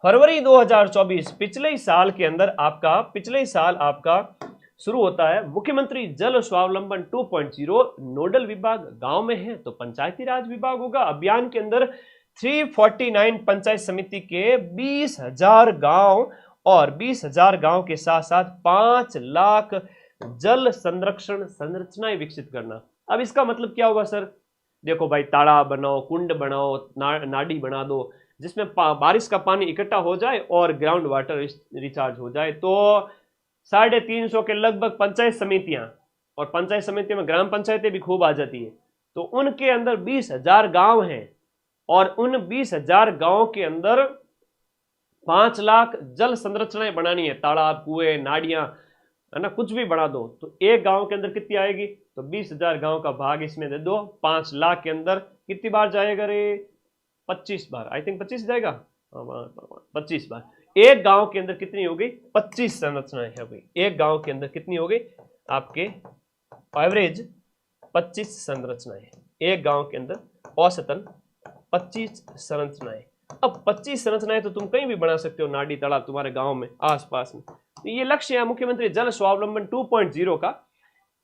फरवरी 2024, पिछले साल के अंदर आपका, पिछले साल आपका शुरू होता है। मुख्यमंत्री जल स्वावलंबन 2.0, नोडल विभाग गांव में है तो पंचायती राज विभाग होगा। अभियान के अंदर 349 पंचायत समिति के 20,000 गांव और 20,000 गांव के साथ साथ 5 लाख जल संरक्षण संरचनाएं विकसित करना। अब इसका मतलब क्या होगा सर, देखो भाई, तालाब बनाओ, कुंड बनाओ, नाडी बना दो, जिसमें बारिश का पानी इकट्ठा हो जाए और ग्राउंड वाटर रिचार्ज हो जाए। तो 350 के लगभग पंचायत समितियां, और पंचायत समिति में ग्राम पंचायतें भी खूब आ जाती है, तो उनके अंदर 20,000 गांव हैं और उन 20,000 गांव के अंदर 5 लाख जल संरचनाएं बनानी है, तालाब, कुएं, नाड़ियां, है ना, कुछ भी बना दो। तो एक गांव के अंदर कितनी आएगी, तो 20,000 गांव का भाग इसमें दे दो, 5 लाख के अंदर कितनी बार जाएगा रे, 25 बार, आई थिंक 25 जाएगा, 25 बार। एक गांव के अंदर कितनी होगी, 25 संरचनाएं है भाई, एक गांव के अंदर कितनी होगी आपके एवरेज 25 संरचनाएं, एक गांव के अंदर औसतन 25 संरचनाएं। अब 25 संरचनाएं तो तुम कहीं भी बना सकते हो, नाडी, तालाब तुम्हारे गांव में आसपास में। तो ये लक्ष्य है मुख्यमंत्री जल स्वावलंबन 2.0 का।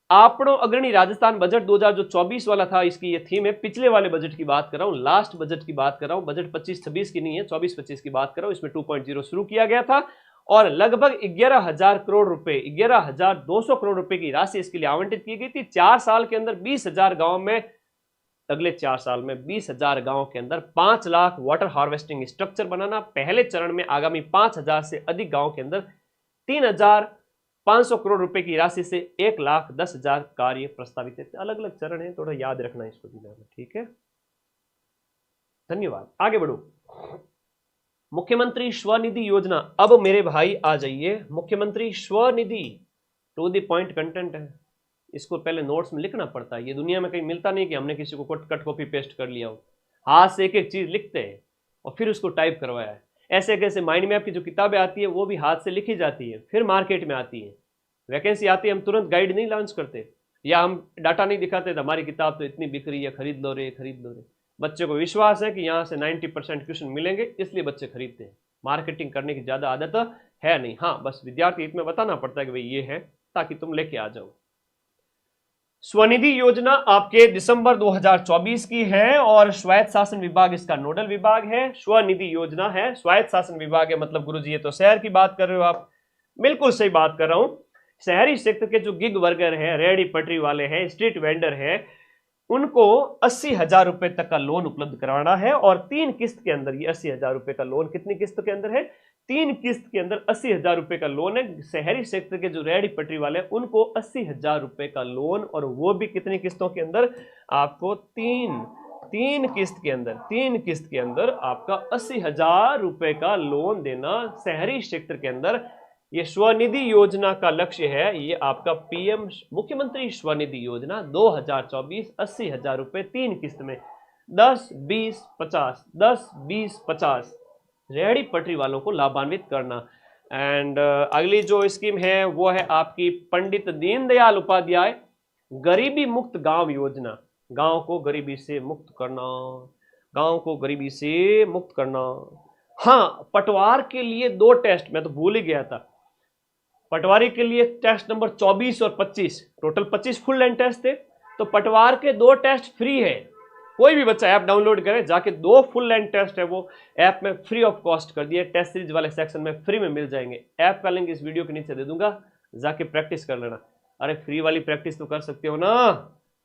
आपनो अग्रणी राजस्थान बजट 2024 वाला था, इसकी ये थीम है। पिछले वाले बजट की बात कर रहा हूं, लास्ट बजट की बात कर रहा हूं, बजट 25-26 की नहीं है, 24-25 की बात कर रहा हूं। इसमें 2.0 शुरू किया गया था और लगभग 11,000 करोड़ रुपए, 11,200 करोड़ रुपए की राशि इसके लिए आवंटित की गई थी। 4 साल के अंदर 20,000 गांव में, अगले 4 साल में 20,000 गांव के अंदर 5 लाख वाटर हार्वेस्टिंग स्ट्रक्चर बनाना। पहले चरण में आगामी 5,000 से अधिक गांव के अंदर 3,500 करोड़ रुपए की राशि से 1,10,000 कार्य प्रस्तावित है। अलग अलग चरण है, थोड़ा याद रखना इसको दिमाग में, ठीक है। धन्यवाद, आगे बढ़ो। मुख्यमंत्री स्वनिधि योजना, अब मेरे भाई आ जाइए, मुख्यमंत्री स्वनिधि, टू द पॉइंट कंटेंट है, इसको पहले नोट्स में लिखना पड़ता है। ये दुनिया में कहीं मिलता नहीं कि हमने किसी को कट कॉपी पेस्ट कर लिया हो, हाथ से एक एक चीज लिखते हैं और फिर उसको टाइप करवाया है। ऐसे कैसे माइंड मैप की जो किताबें आती है वो भी हाथ से लिखी जाती है, फिर मार्केट में आती है, वैकेंसी आती है, हम तुरंत गाइड नहीं लॉन्च करते या हम डाटा नहीं दिखाते, तो हमारी किताब तो इतनी बिक रही है, खरीद लो रे, खरीद लो रे। बच्चे को विश्वास है कि यहाँ से 90% क्वेश्चन मिलेंगे, इसलिए बच्चे खरीदते हैं। मार्केटिंग करने की ज्यादा आदत है नहीं, हाँ बस विद्यार्थी हित में बताना पड़ता है कि भाई ये है, ताकि तुम लेके आ जाओ। स्वनिधि योजना आपके दिसंबर 2024 की है और स्वायत्त शासन विभाग इसका नोडल विभाग है। स्वनिधि योजना है, स्वायत्त शासन विभाग है, मतलब गुरुजी ये तो शहर की बात कर रहे हो आप, बिल्कुल सही बात कर रहा हूं। शहरी क्षेत्र के जो गिग वर्कर है, रेहड़ी पटरी वाले हैं, स्ट्रीट वेंडर है, उनको 80,000 रुपए तक का लोन उपलब्ध कराना है और 3 किस्त के अंदर ये 80,000 रुपए का लोन, कितनी किस्त के अंदर है, 3 किस्त के अंदर 80,000 रुपए का लोन है। शहरी क्षेत्र के जो रेहड़ी पटरी वाले उनको 80,000 रुपए का लोन, और वो भी कितनी किस्तों के अंदर, आपको तीन किस्त के अंदर आपका 80,000 रुपए का लोन देना शहरी क्षेत्र के अंदर। ये स्वनिधि योजना का लक्ष्य है, ये आपका पीएम मुख्यमंत्री स्वनिधि योजना 2024, 80,000 रुपए 3 किस्त में, 10, 20, 50, 10, 20, 50 रेहड़ी पटरी वालों को लाभान्वित करना। एंड अगली जो स्कीम है वो है आपकी पंडित दीनदयाल उपाध्याय गरीबी मुक्त गांव योजना। गांव को गरीबी से मुक्त करना, गांव को गरीबी से मुक्त करना। हाँ, पटवार के लिए 2 टेस्ट, मैं तो भूल ही गया था, पटवारी के लिए टेस्ट नंबर 24 और 25, टोटल 25 फुल लेंथ टेस्ट थे, तो पटवार के 2 टेस्ट फ्री है। कोई भी बच्चा ऐप डाउनलोड करे, जाके 2 फुल लेंथ टेस्ट है वो ऐप में फ्री ऑफ कॉस्ट कर दिए, टेस्ट सीरीज वाले सेक्शन में फ्री में मिल जाएंगे। ऐप का लिंक इस वीडियो के नीचे दे दूंगा, जाके प्रैक्टिस कर लेना। अरे फ्री वाली प्रैक्टिस तो कर सकते हो ना।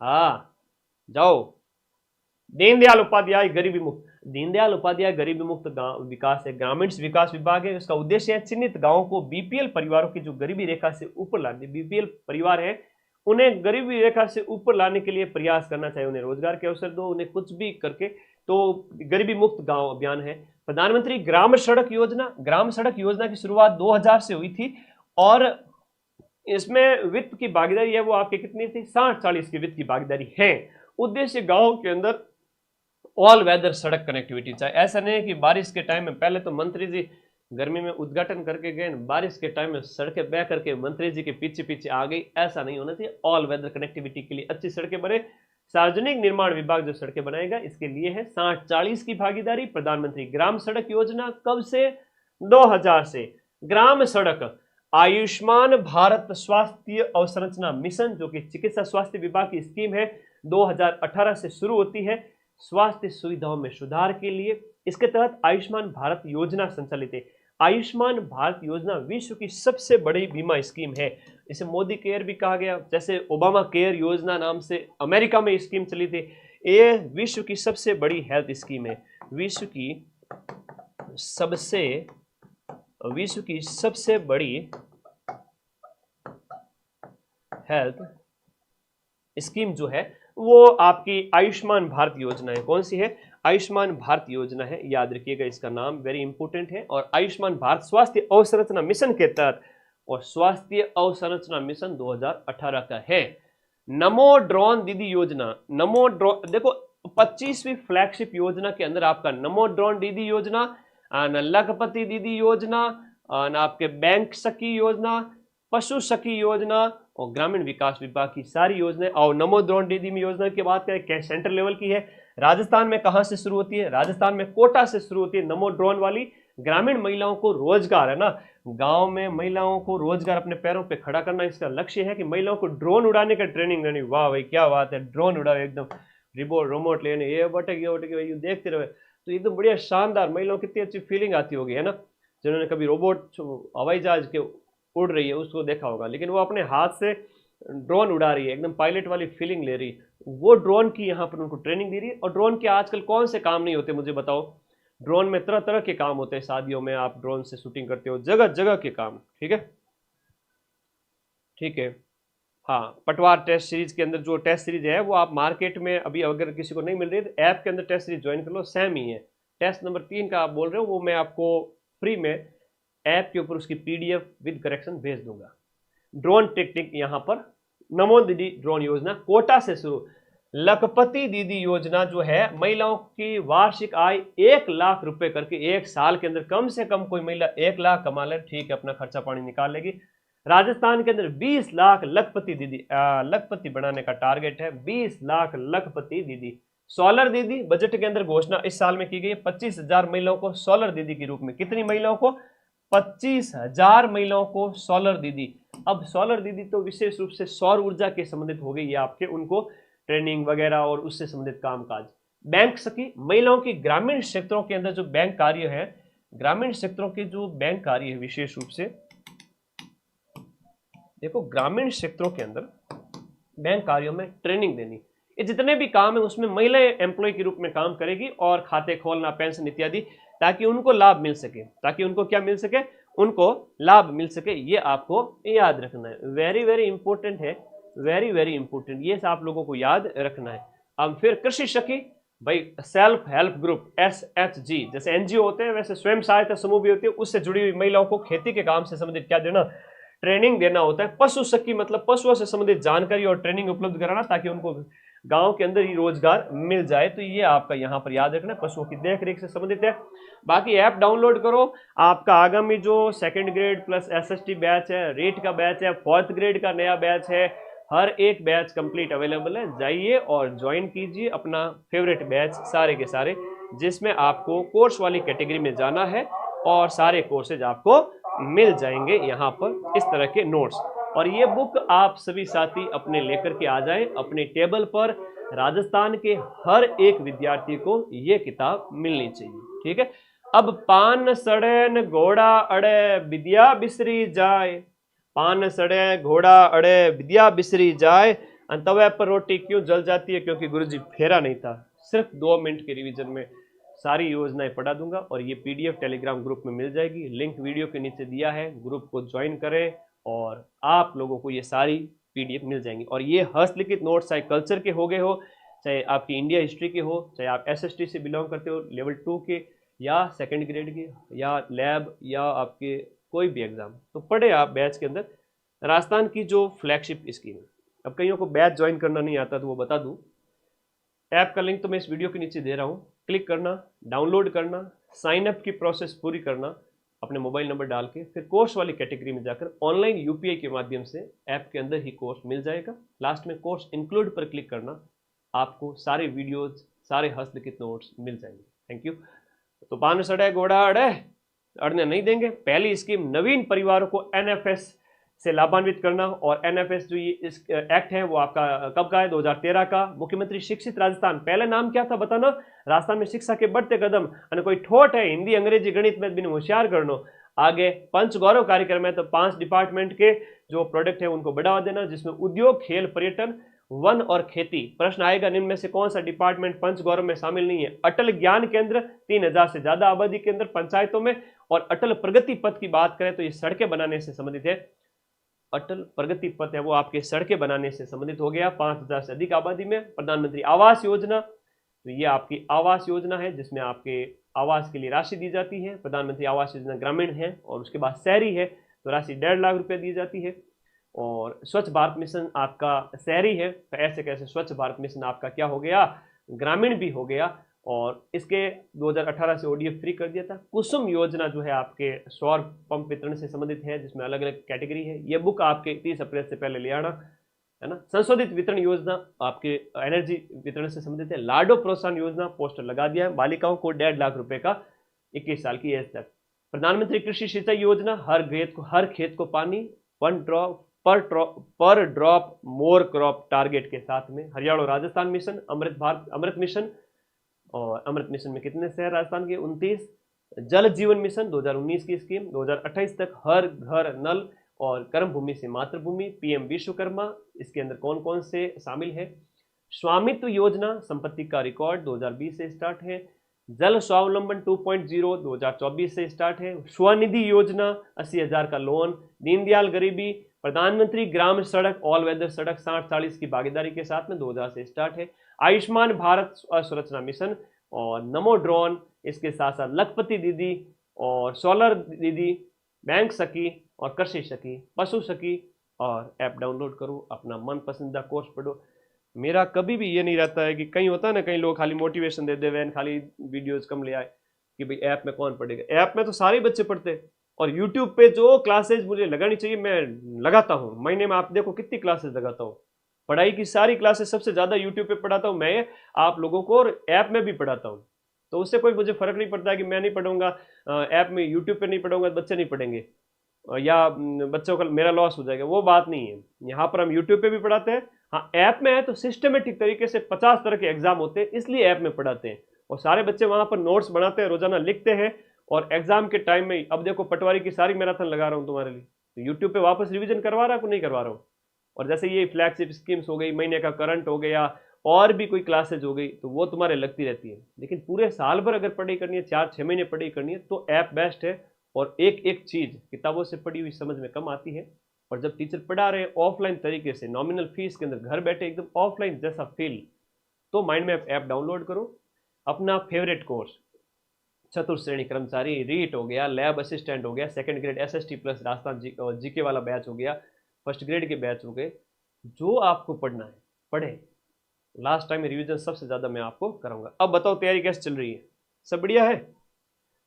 हाँ जाओ। दीनदयाल उपाध्याय गरीबी मुक्त, दीनदयाल उपाध्याय गरीबी मुक्त गांव विकास है, ग्रामीण विकास विभाग है। इसका उद्देश्य है चिन्हित गांवों को बीपीएल परिवारों की जो गरीबी रेखा से ऊपर लाने, बीपीएल परिवार है उन्हें गरीबी रेखा से ऊपर लाने के लिए प्रयास करना चाहिए, उन्हें रोजगार के अवसर दो, उन्हें कुछ भी करके। तो गरीबी मुक्त गांव अभियान है। प्रधानमंत्री ग्राम सड़क योजना, ग्राम सड़क योजना की शुरुआत 2000 से हुई थी और इसमें वित्त की भागीदारी है वो आपकी कितनी थी, 60-40 की वित्त की भागीदारी है। उद्देश्य गांव के अंदर ऑल वेदर सड़क कनेक्टिविटी चाहिए। ऐसा नहीं है कि बारिश के टाइम में, पहले तो मंत्री जी गर्मी में उद्घाटन करके गए, बारिश के टाइम में सड़कें बह करके मंत्री जी के पीछे पीछे आ गई, ऐसा नहीं होना चाहिए। ऑल वेदर कनेक्टिविटी के लिए अच्छी सड़कें बने। सार्वजनिक निर्माण विभाग जो सड़कें बनाएगा इसके लिए है 60-40 की भागीदारी। प्रधानमंत्री ग्राम सड़क योजना कब से, 2000 से। ग्राम सड़क, आयुष्मान भारत स्वास्थ्य अवसंरचना मिशन जो कि चिकित्सा स्वास्थ्य विभाग की स्कीम है, 2018 से शुरू होती है स्वास्थ्य सुविधाओं में सुधार के लिए। इसके तहत आयुष्मान भारत योजना संचालित है। आयुष्मान भारत योजना विश्व की सबसे बड़ी बीमा स्कीम है। इसे मोदी केयर भी कहा गया, जैसे ओबामा केयर योजना नाम से अमेरिका में स्कीम चली थी। ये विश्व की सबसे बड़ी हेल्थ स्कीम है, विश्व की सबसे बड़ी हेल्थ स्कीम जो है वो आपकी आयुष्मान भारत योजना है। कौन सी है, आयुष्मान भारत योजना है, याद रखिएगा इसका नाम, वेरी इंपॉर्टेंट है। और आयुष्मान भारत स्वास्थ्य अवसंरचना मिशन के तहत, और स्वास्थ्य अवसंरचना मिशन 2018 का है। नमो ड्रोन दीदी योजना, नमो ड्रोन, देखो 25वीं फ्लैगशिप योजना के अंदर आपका नमो ड्रोन दीदी योजना, लखपति दीदी योजना, आपके बैंक सखी योजना, पशु सखी योजना और ग्रामीण विकास विभाग की सारी योजनाएं। और नमो ड्रोन दीदी योजना की बात करें, सेंट्रल लेवल की है। राजस्थान में कहां से शुरू होती है, राजस्थान में कोटा से शुरू होती है नमो ड्रोन वाली। ग्रामीण महिलाओं को रोजगार है ना, गांव में महिलाओं को रोजगार, अपने पैरों पे खड़ा करना इसका लक्ष्य है कि महिलाओं को ड्रोन उड़ाने का ट्रेनिंग देनी। वाह भाई क्या बात है, ड्रोन उड़ाओ एकदम, रिमोट लेने, ये बटेगी भाई देखते रहे तो एकदम बढ़िया शानदार, महिलाओं की कितनी अच्छी फीलिंग आती होगी है ना। जिन्होंने कभी रोबोट हवाई जहाज के उड़ रही है उसको देखा होगा, लेकिन वो अपने हाथ से ड्रोन उड़ा रही है, एकदम पायलट वाली फीलिंग ले रही है, वो ड्रोन की यहाँ पर उनको ट्रेनिंग दे रही है। और ड्रोन के आजकल कौन से काम नहीं होते मुझे बताओ, ड्रोन में तरह तरह के काम होते हैं, शादियों में आप ड्रोन से शूटिंग करते हो, जगह जगह के काम। ठीक है, ठीक है। हाँ, पटवार टेस्ट सीरीज के अंदर जो टेस्ट सीरीज है वो आप मार्केट में अभी अगर किसी को नहीं मिल रही है तो ऐप के अंदर टेस्ट सीरीज ज्वाइन कर लो, सेम ही है। टेस्ट नंबर 3 का आप बोल रहे हो, वो मैं आपको फ्री में ऐप के ऊपर उसकी पीडीएफ विद करेक्शन भेज दूंगा। ड्रोन टेक्निक यहाँ पर नमो दीदी ड्रोन योजना कोटा से शुरू। लखपति दीदी योजना जो है, महिलाओं की वार्षिक आय 1 लाख रुपए करके, एक साल के अंदर कम से कम कोई महिला 1 लाख कमा ले, ठीक है, अपना खर्चा पानी निकाल लेगी। राजस्थान के अंदर 20 लाख लखपति दीदी, लखपति बनाने का टारगेट है, 20 लाख लखपति दीदी। सोलर दीदी बजट के अंदर घोषणा इस साल में की गई है, 25,000 महिलाओं को सोलर दीदी के रूप में। कितनी महिलाओं को, 25,000 महिलाओं को सोलर दीदी। अब सोलर दीदी तो विशेष रूप से सौर ऊर्जा के संबंधित हो गई है आपके, उनको ट्रेनिंग वगैरह और उससे संबंधित कामकाज। बैंक सखी, महिलाओं की ग्रामीण क्षेत्रों के अंदर जो बैंक कार्य है, ग्रामीण क्षेत्रों के जो बैंक कार्य है, विशेष रूप से देखो ग्रामीण क्षेत्रों के अंदर बैंक कार्यों में ट्रेनिंग देनी, ये जितने भी काम है उसमें महिलाएं एम्प्लॉय के रूप में काम करेगी, और खाते खोलना, पेंशन इत्यादि, ताकि उनको लाभ मिल सके, ताकि उनको क्या मिल सके, उनको लाभ मिल सके। ये आपको याद रखना है, वेरी वेरी इंपॉर्टेंट है, वेरी वेरी इंपॉर्टेंट, ये आप लोगों को याद रखना है। अब फिर कृषि सखी, भाई सेल्फ हेल्प ग्रुप SHG, जैसे एनजीओ होते हैं वैसे स्वयं सहायता समूह भी होती है, उससे जुड़ी हुई महिलाओं को खेती के काम से संबंधित क्या देना, ट्रेनिंग देना होता है। पशु सखी मतलब पशुओं से संबंधित जानकारी और ट्रेनिंग उपलब्ध कराना, ताकि उनको गांव के अंदर ही रोजगार मिल जाए। तो ये आपका यहाँ पर याद रखना, पशुओं की देखरेख से संबंधित है। बाकी ऐप डाउनलोड करो, आपका आगामी जो 2nd grade plus SST batch है, रेट का बैच है, 4th ग्रेड का नया बैच है, हर एक बैच कंप्लीट अवेलेबल है। जाइए और ज्वाइन कीजिए अपना फेवरेट बैच सारे के सारे, जिसमें आपको कोर्स वाली कैटेगरी में जाना है और सारे कोर्सेज आपको मिल जाएंगे यहाँ पर इस तरह के नोट्स। और ये बुक आप सभी साथी अपने लेकर के आ जाएं अपने टेबल पर। राजस्थान के हर एक विद्यार्थी को ये किताब मिलनी चाहिए, ठीक है। अब पान सड़न घोड़ा अड़े विद्या बिसरी जाए, पान सड़े घोड़ा अड़े विद्या बिसरी जाए, तवे पर रोटी क्यों जल जाती है, क्योंकि गुरुजी फेरा नहीं था। सिर्फ 2 मिनट के रिवीजन में सारी योजनाएं पढ़ा दूंगा और ये पीडीएफ टेलीग्राम ग्रुप में मिल जाएगी। लिंक वीडियो के नीचे दिया है, ग्रुप को ज्वाइन करें और आप लोगों को ये सारी पीडीएफ मिल जाएंगी। और ये हस्तलिखित नोट्स चाहे कल्चर के हो गए हो, चाहे आपकी इंडिया हिस्ट्री के हो, चाहे आप एसएसटी से बिलोंग करते हो, लेवल 2 के या सेकंड ग्रेड के या लैब या आपके कोई भी एग्जाम, तो पढ़े आप बैच के अंदर राजस्थान की जो फ्लैगशिप स्कीम है। अब कईयों को बैच ज्वाइन करना नहीं आता तो वो बता दूं, ऐप का लिंक तो मैं इस वीडियो के नीचे दे रहा हूँ, क्लिक करना, डाउनलोड करना, साइन अप की प्रोसेस पूरी करना अपने मोबाइल नंबर डाल के, फिर कोर्स वाली कैटेगरी में जाकर ऑनलाइन यूपीआई के माध्यम से ऐप के अंदर ही कोर्स मिल जाएगा। लास्ट में कोर्स इंक्लूड पर क्लिक करना, आपको सारे वीडियोज सारे हस्तलिखित नोट्स मिल जाएंगे। Thank you. तो पान सड़े घोड़ा अड़े अड़ने नहीं देंगे। पहली स्कीम नवीन परिवारों को एनएफएस से लाभान्वित करना, और एनएफएस जो ये इस एक्ट है वो आपका कब का है, 2013 का। मुख्यमंत्री शिक्षित राजस्थान, पहले नाम क्या था बताना, राजस्थान में शिक्षा के बढ़ते कदम, અને कोई ठोट है हिंदी अंग्रेजी गणित में बिन होशियार करनो। आगे पंच गौरव कार्यक्रम है, तो 5 डिपार्टमेंट के जो प्रोडक्ट है उनको बढ़ावा देना, जिसमें उद्योग, खेल, पर्यटन, वन और खेती। प्रश्न आएगा निम्न में से कौन सा डिपार्टमेंट पंच गौरव में शामिल नहीं है। अटल ज्ञान केंद्र 3000 से ज्यादा आबादी के अंदर पंचायतों में। और अटल प्रगति पथ की बात करें तो ये सड़कें बनाने से संबंधित है। अटल प्रगति पथ है वो आपके सड़कें बनाने से संबंधित हो गया 5000 से अधिक आबादी में। प्रधानमंत्री आवास योजना, तो ये आपकी आवास योजना है जिसमें आपके आवास के लिए राशि दी जाती है। प्रधानमंत्री आवास योजना ग्रामीण है और उसके बाद शहरी है, तो राशि 1.5 लाख रुपए दी जाती है। और स्वच्छ भारत मिशन आपका शहरी है, तो ऐसे कैसे स्वच्छ भारत मिशन आपका क्या हो गया, ग्रामीण भी हो गया। और इसके 2018 से ओडीएफ फ्री कर दिया था। कुसुम योजना जो है आपके सौर पंप वितरण से संबंधित है, जिसमें अलग अलग कैटेगरी है। ये बुक आपके 30 अप्रैल से पहले ले आना, है ना। संशोधित वितरण योजना आपके एनर्जी वितरण से संबंधित है। लाडो प्रोत्साहन योजना पोस्टर लगा दिया है, बालिकाओं को 1.5 लाख रुपए का 21 साल की एज तक। प्रधानमंत्री कृषि सिंचाई योजना, हर खेत को पानी, 1 ड्रॉप पर ड्रॉप मोर क्रॉप टारगेट के साथ में। हरियाणा राजस्थान मिशन, अमृत मिशन, और अमृत मिशन में कितने शहर राजस्थान के, 29। जल जीवन मिशन 2019 की स्कीम, 2028 तक हर घर नल और कर्म भूमि से मातृभूमि। पीएम विश्वकर्मा, इसके अंदर कौन कौन से शामिल है। स्वामित्व योजना, संपत्ति का रिकॉर्ड 2020 से स्टार्ट है। जल स्वावलंबन 2.0 2024 से स्टार्ट है। स्वनिधि योजना 80,000 का लोन। दीनदयाल गरीबी, प्रधानमंत्री ग्राम सड़क ऑल वेदर सड़क 60-40 की भागीदारी के साथ में 2000 से स्टार्ट है। आयुष्मान भारत सुरक्षा मिशन और नमो ड्रोन, इसके साथ साथ लखपति दीदी और सोलर दीदी, बैंक सखी और कृषि सखी, पशु सखी। और ऐप डाउनलोड करो, अपना मन पसंदीदा कोर्स पढ़ो। मेरा कभी भी ये नहीं रहता है कि कहीं होता है ना, कई लोग खाली मोटिवेशन दे दे, खाली वीडियोज कम ले आए कि भाई ऐप में कौन पढ़ेगा। ऐप में तो सारे बच्चे पढ़ते हैं, और यूट्यूब पे जो क्लासेज मुझे लगानी चाहिए मैं लगाता हूँ। महीने में आप देखो कितनी क्लासेज लगाता हूँ, पढ़ाई की सारी क्लासेस सबसे ज़्यादा यूट्यूब पे पढ़ाता हूँ मैं आप लोगों को, और ऐप में भी पढ़ाता हूँ। तो उससे कोई मुझे फर्क नहीं पड़ता कि मैं नहीं पढ़ूंगा ऐप में, यूट्यूब पे नहीं पढ़ूंगा बच्चे नहीं पढ़ेंगे या बच्चों का मेरा लॉस हो जाएगा, वो बात नहीं है। यहाँ पर हम यूट्यूब पे भी पढ़ाते हैं। हाँ, ऐप में है तो सिस्टमेटिक तरीके से 50 तरह के एग्जाम होते हैं, इसलिए ऐप में पढ़ाते हैं। और सारे बच्चे वहाँ पर नोट्स बनाते हैं, रोजाना लिखते हैं, और एग्जाम के टाइम में अब देखो पटवारी की सारी मैराथन लगा रहा हूँ तुम्हारे लिए, तो यूट्यूब पे वापस रिवीजन करवा रहा हूँ नहीं करवा रहा हूँ। और जैसे ये फ्लैगशिप स्कीम्स हो गई, महीने का करंट हो गया, और भी कोई क्लासेज हो गई, तो वो तुम्हारे लगती रहती है। लेकिन पूरे साल भर अगर पढ़ाई करनी है, 4-6 महीने पढ़ाई करनी है, तो ऐप बेस्ट है। और एक एक चीज किताबों से पढ़ी हुई समझ में कम आती है, और जब टीचर पढ़ा रहे ऑफलाइन तरीके से नॉमिनल फीस के अंदर घर बैठे एकदम ऑफलाइन जैसा फील, तो माइंड मैप ऐप डाउनलोड करो। अपना फेवरेट कोर्स चतुर्श्रेणी कर्मचारी, रीट हो गया, लैब असिस्टेंट हो गया, second grade SST plus Rajasthan GK वाला बैच हो गया, फर्स्ट ग्रेड के बैच हो गए, जो आपको पढ़ना है पढ़े। लास्ट टाइम रिवीजन सबसे ज़्यादा मैं आपको कराऊंगा। अब बताओ तैयारी कैसे चल रही है, सब बढ़िया है?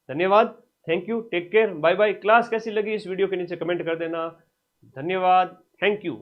धन्यवाद, thank you, take care, bye bye. Class कैसी लगी इस वीडियो के नीचे कमेंट कर देना। धन्यवाद, थैंक यू।